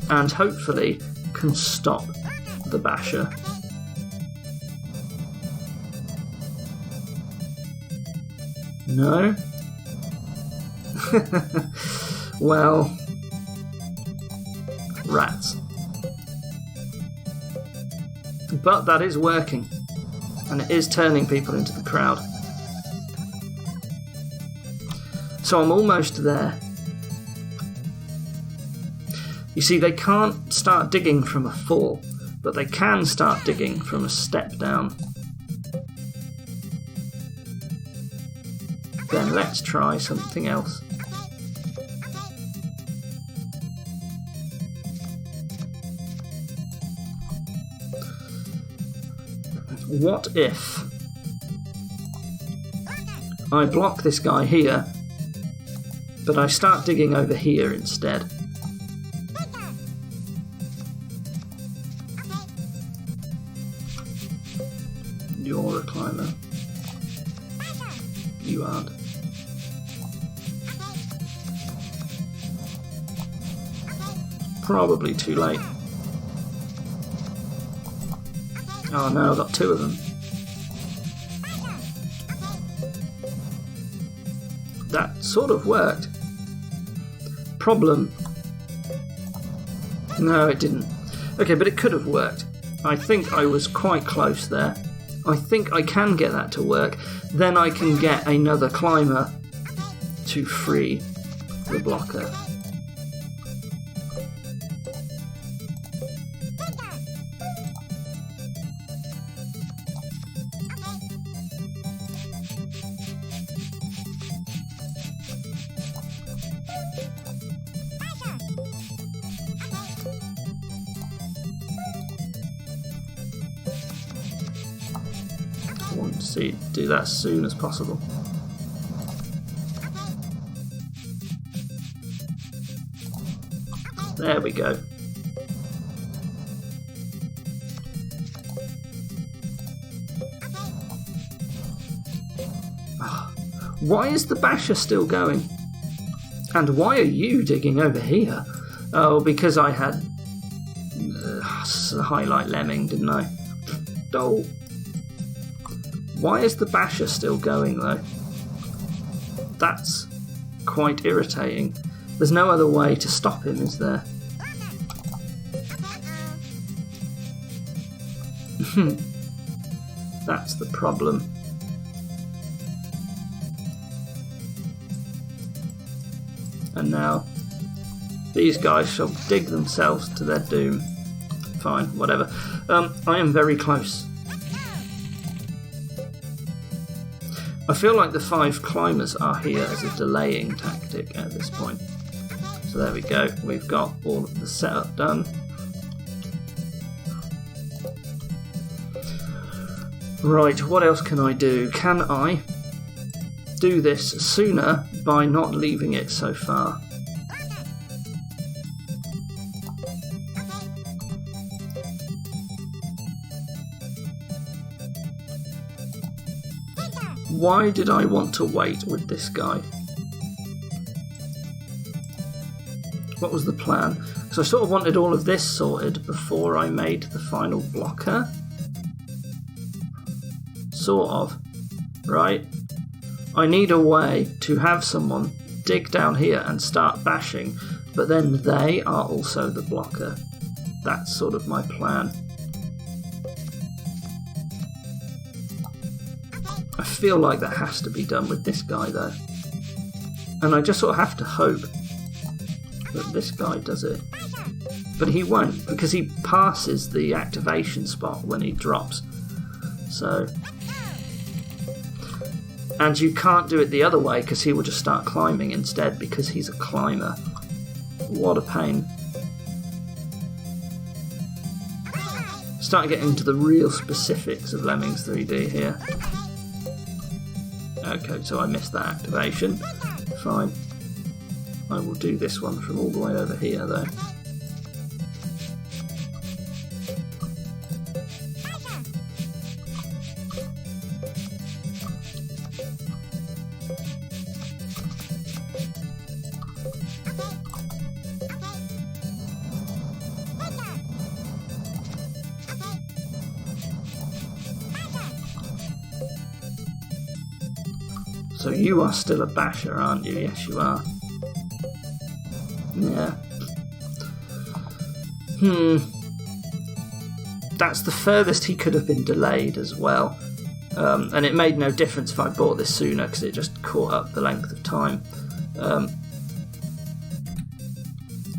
and hopefully can stop the basher. No? Well, rats. But that is working, and it is turning people into the crowd. So I'm almost there. You see, they can't start digging from a fall, but they can start digging from a step down. Then let's try something else. What if I block this guy here, but I start digging over here instead? You're a climber. You aren't. Probably too late. Oh no, I've got two of them. That sort of worked. Problem. No, it didn't. Okay, but it could have worked. I think I was quite close there. I think I can get that to work. Then I can get another climber to free the blocker. I want to do that as soon as possible. There we go. Why is the basher still going? And why are you digging over here? Oh, because I had highlight lemming, didn't I? Oh. Why is the basher still going though? That's quite irritating. There's no other way to stop him, is there? That's the problem. And now these guys shall dig themselves to their doom. Fine, whatever. I am very close. I feel like the 5 climbers are here as a delaying tactic at this point. So there we go. We've got all of the setup done. Right, what else can I do? Can I do this sooner by not leaving it so far? Why did I want to wait with this guy? What was the plan? So I sort of wanted all of this sorted before I made the final blocker. Sort of. Right? I need a way to have someone dig down here and start bashing, but then they are also the blocker. That's sort of my plan. I feel like that has to be done with this guy though. And I just sort of have to hope that this guy does it. But he won't, because he passes the activation spot when he drops. So... And you can't do it the other way because he will just start climbing instead because he's a climber. What a pain. Starting getting into the real specifics of Lemmings 3D here. Okay, so I missed that activation. Fine. I will do this one from all the way over here though. So you are still a basher, aren't you? Yes, you are. Yeah. That's the furthest he could have been delayed as well. And it made no difference if I bought this sooner because it just caught up the length of time.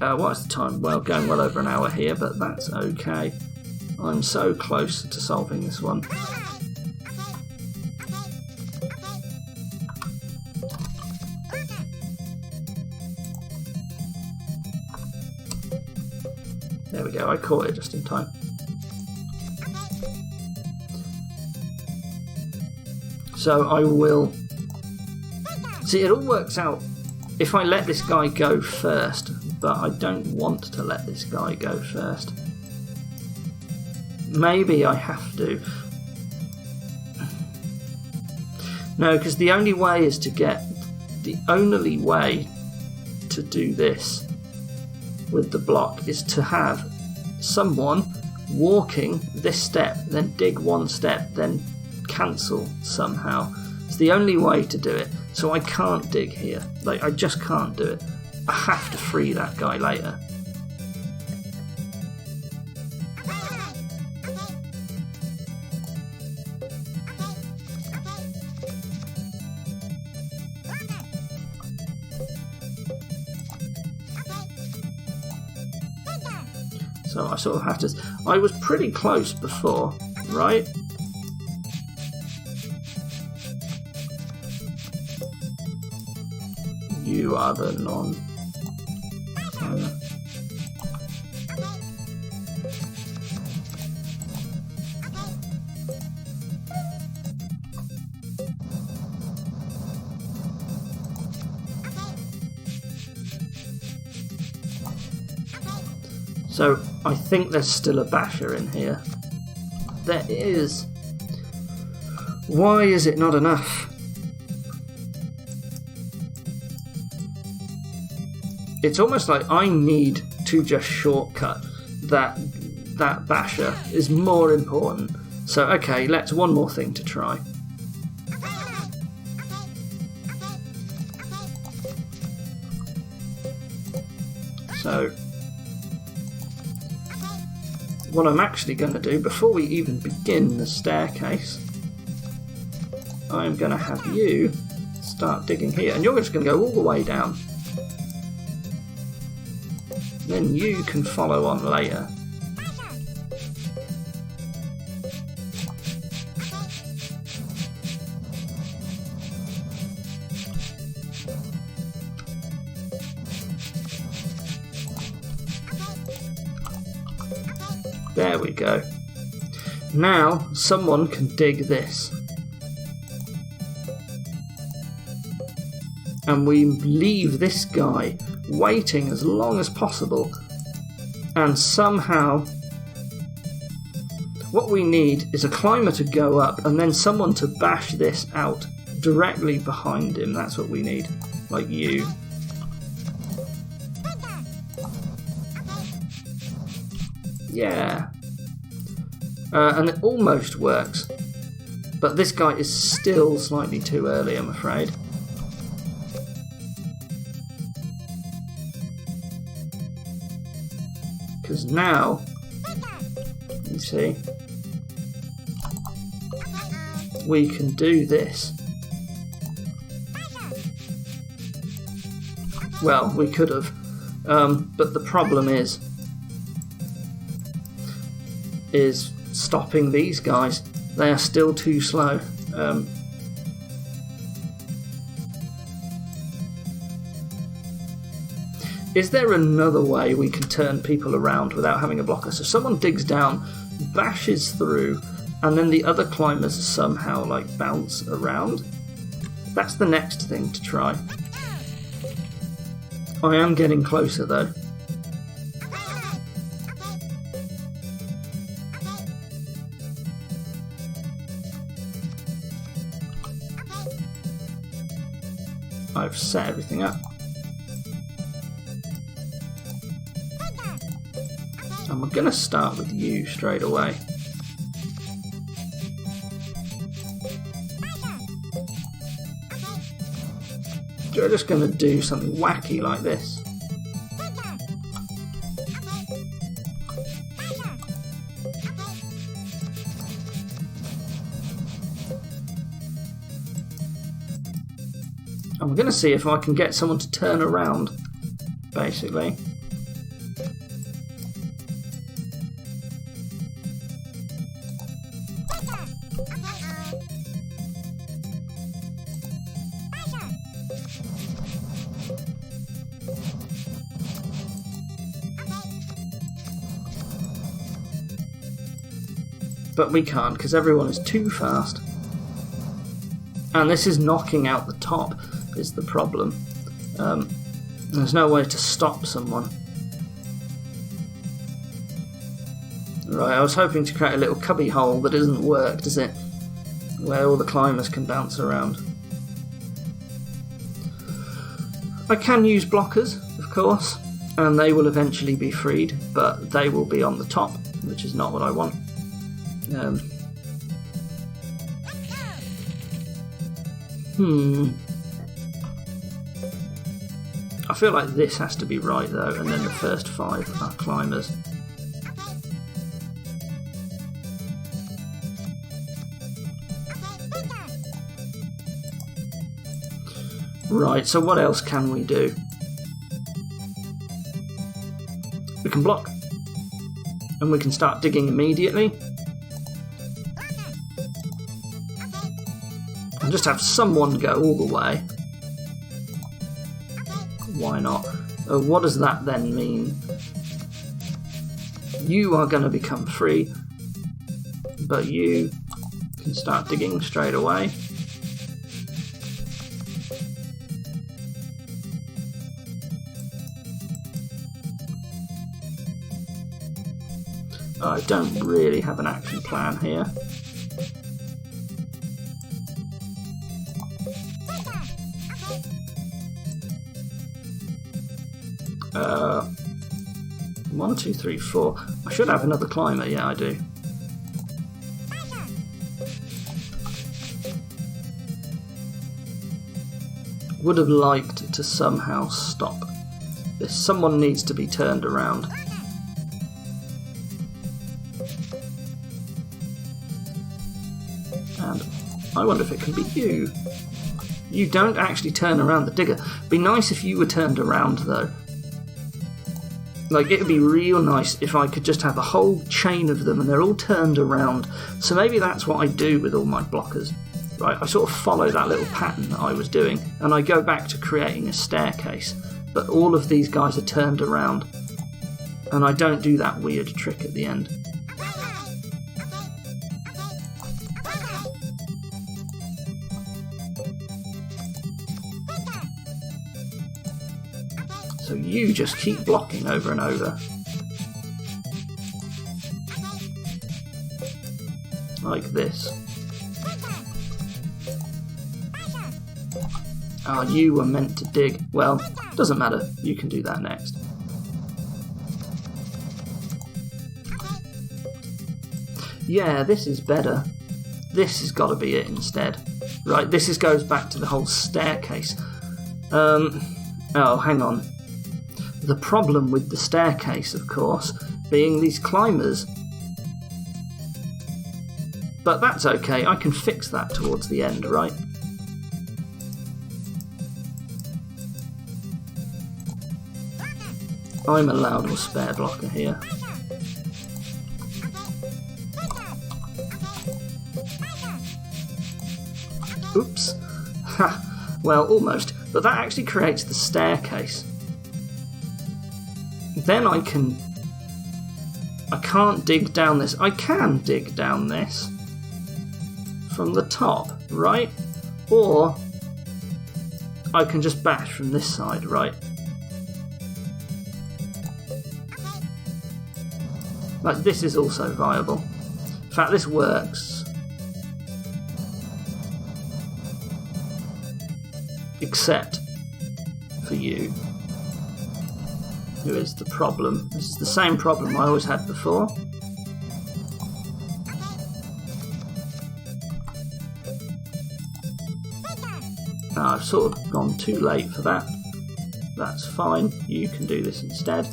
What is the time? Well, going well over an hour here, but that's okay. I'm so close to solving this one. There we go, I caught it just in time. So I will... See, it all works out if I let this guy go first, but I don't want to let this guy go first. Maybe I have to. No, because the only way is to get... The only way to do this with the block is to have someone walking this step, then dig one step, then cancel somehow. It's the only way to do it. So I can't dig here. Like, I just can't do it. I have to free that guy later. So I sort of have to... I was pretty close before, right? You are the non... So, I think there's still a basher in here. There is. Why is it not enough? It's almost like I need to just shortcut that basher is more important. So, okay, let's one more thing to try. So, what I'm actually going to do, before we even begin the staircase, I'm going to have you start digging here, and you're just going to go all the way down. Then you can follow on later. There we go. Now someone can dig this. And we leave this guy waiting as long as possible. And somehow what we need is a climber to go up and then someone to bash this out directly behind him. That's what we need. Like you. Yeah. And it almost works. But this guy is still slightly too early, I'm afraid. Because now, you see, we can do this. Well, we could have. But the problem is stopping these guys. They are still too slow. Is there another way we can turn people around without having a blocker? So someone digs down, bashes through, and then the other climbers somehow like bounce around? That's the next thing to try. I am getting closer though. I've set everything up. And we're going to start with you straight away. We're just going to do something wacky like this. And we're going to see if I can get someone to turn around, basically. But we can't because everyone is too fast. And this is knocking out the top is the problem. There's no way to stop someone. Right, I was hoping to create a little cubby hole that doesn't work, does it? Where all the climbers can bounce around. I can use blockers, of course, and they will eventually be freed, but they will be on the top, which is not what I want. I feel like this has to be right though, and then the first 5 are climbers. Right, so what else can we do? We can block, and we can start digging immediately. And just have someone go all the way. Why not? What does that then mean? You are going to become free, but you can start digging straight away. I don't really have an action plan here. One, two, three, four. I should have another climber. Yeah, I do. Would have liked to somehow stop this. Someone needs to be turned around. And I wonder if it can be you. You don't actually turn around the digger. Be nice if you were turned around though. Like, it would be real nice if I could just have a whole chain of them and they're all turned around. So maybe that's what I do with all my blockers. Right, I sort of follow that little pattern that I was doing and I go back to creating a staircase. But all of these guys are turned around. And I don't do that weird trick at the end. So you just keep blocking over and over. Like this. Ah, you were meant to dig. Well, doesn't matter. You can do that next. Yeah, this is better. This has got to be it instead. Right, this goes back to the whole staircase. Oh, hang on. The problem with the staircase, of course, being these climbers. But that's okay, I can fix that towards the end, right? I'm allowed a spare blocker here. Oops. Ha, well, almost. But that actually creates the staircase. Then I can't dig down this. I can dig down this from the top, right? Or I can just bash from this side, right? Like, this is also viable. In fact, this works. Except for you. Who is the problem? This is the same problem I always had before. I've sort of gone too late for that. That's fine. You can do this instead.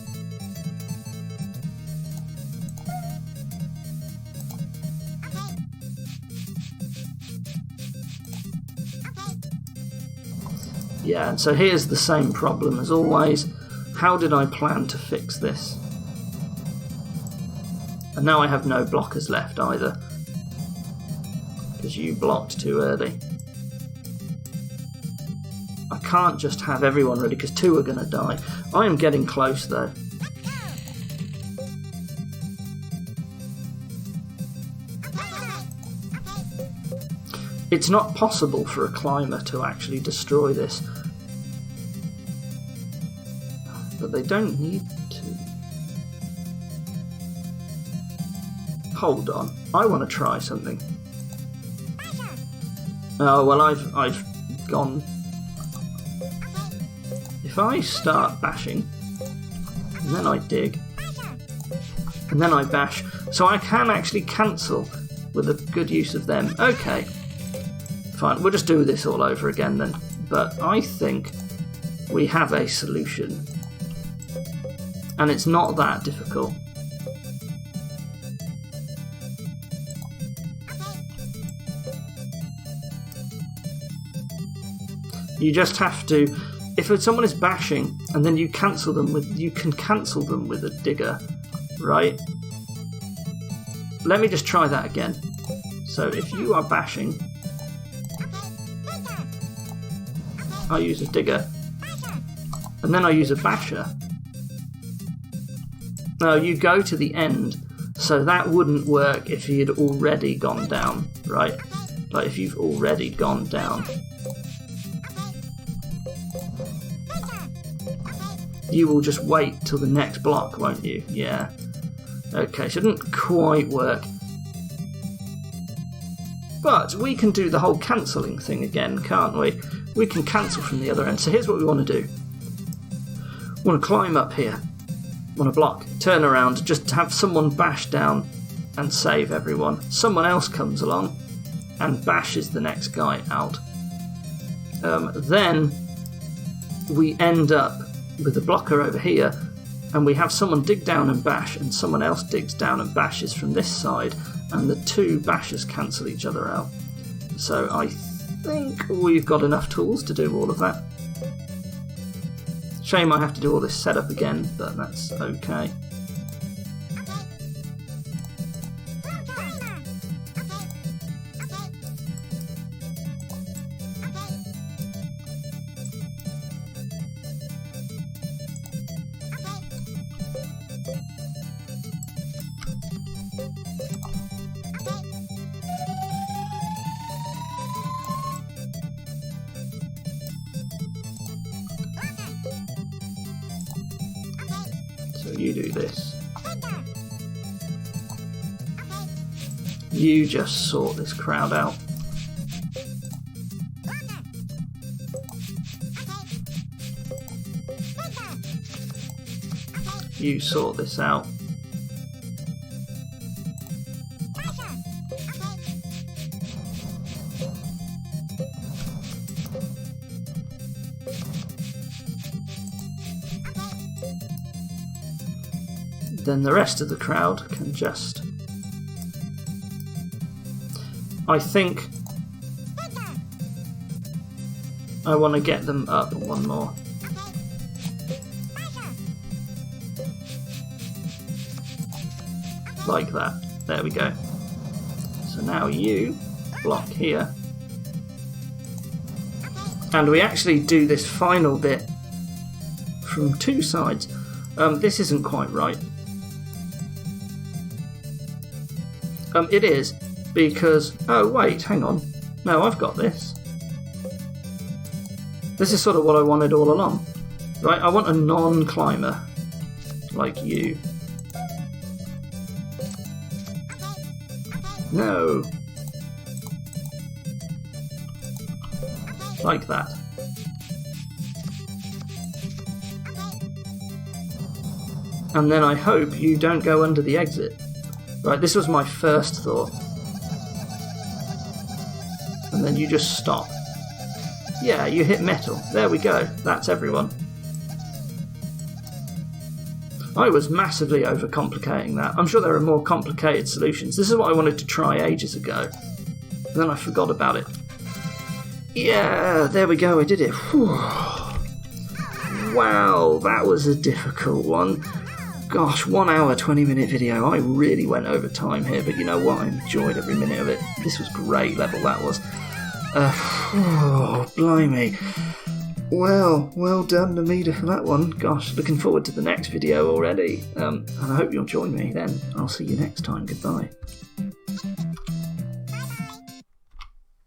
Yeah, and so here's the same problem as always. How did I plan to fix this? And now I have no blockers left either, because you blocked too early. I can't just have everyone ready because 2 are going to die. I am getting close though. It's not possible for a climber to actually destroy this. But they don't need to. Hold on, I want to try something. Oh, well, I've gone. If I start bashing, and then I dig, and then I bash, so I can actually cancel with a good use of them. Okay, fine, we'll just do this all over again then. But I think we have a solution, and it's not that difficult. You just have to, if someone is bashing and then you can cancel them with a digger, right? Let me just try that again. So if you are bashing, I use a digger, and then I use a basher. Now you go to the end, so that wouldn't work if he had already gone down, right? Like if you've already gone down. You will just wait till the next block, won't you? Yeah. Okay, so it didn't quite work. But we can do the whole cancelling thing again, can't we? We can cancel from the other end. So here's what we want to do. We want to climb up here. We want to block, turn around, just have someone bash down and save everyone. Someone else comes along and bashes the next guy out. Then we end up with a blocker over here, and we have someone dig down and bash, and someone else digs down and bashes from this side, and the 2 bashers cancel each other out. So I think we've got enough tools to do all of that. Shame I have to do all this setup again, but that's okay. You do this. You just sort this crowd out. You sort this out. Then the rest of the crowd can just... I think I want to get them up one more. Like that. There we go. So now you block here. And we actually do this final bit from 2 sides. This isn't quite right. It is, because... Oh, wait, hang on. No, I've got this. This is sort of what I wanted all along. Right, I want a non-climber. Like you. No. Like that. And then I hope you don't go under the exit. Right, this was my first thought. And then you just stop. Yeah, you hit metal. There we go. That's everyone. I was massively overcomplicating that. I'm sure there are more complicated solutions. This is what I wanted to try ages ago. And then I forgot about it. Yeah, there we go. I did it. Whew. Wow, that was a difficult one. Gosh, 1 hour, 20-minute video. I really went over time here, but you know what? I enjoyed every minute of it. This was great level, that was. Blimey. Well done to me for that one. Gosh, looking forward to the next video already. And I hope you'll join me then. I'll see you next time. Goodbye.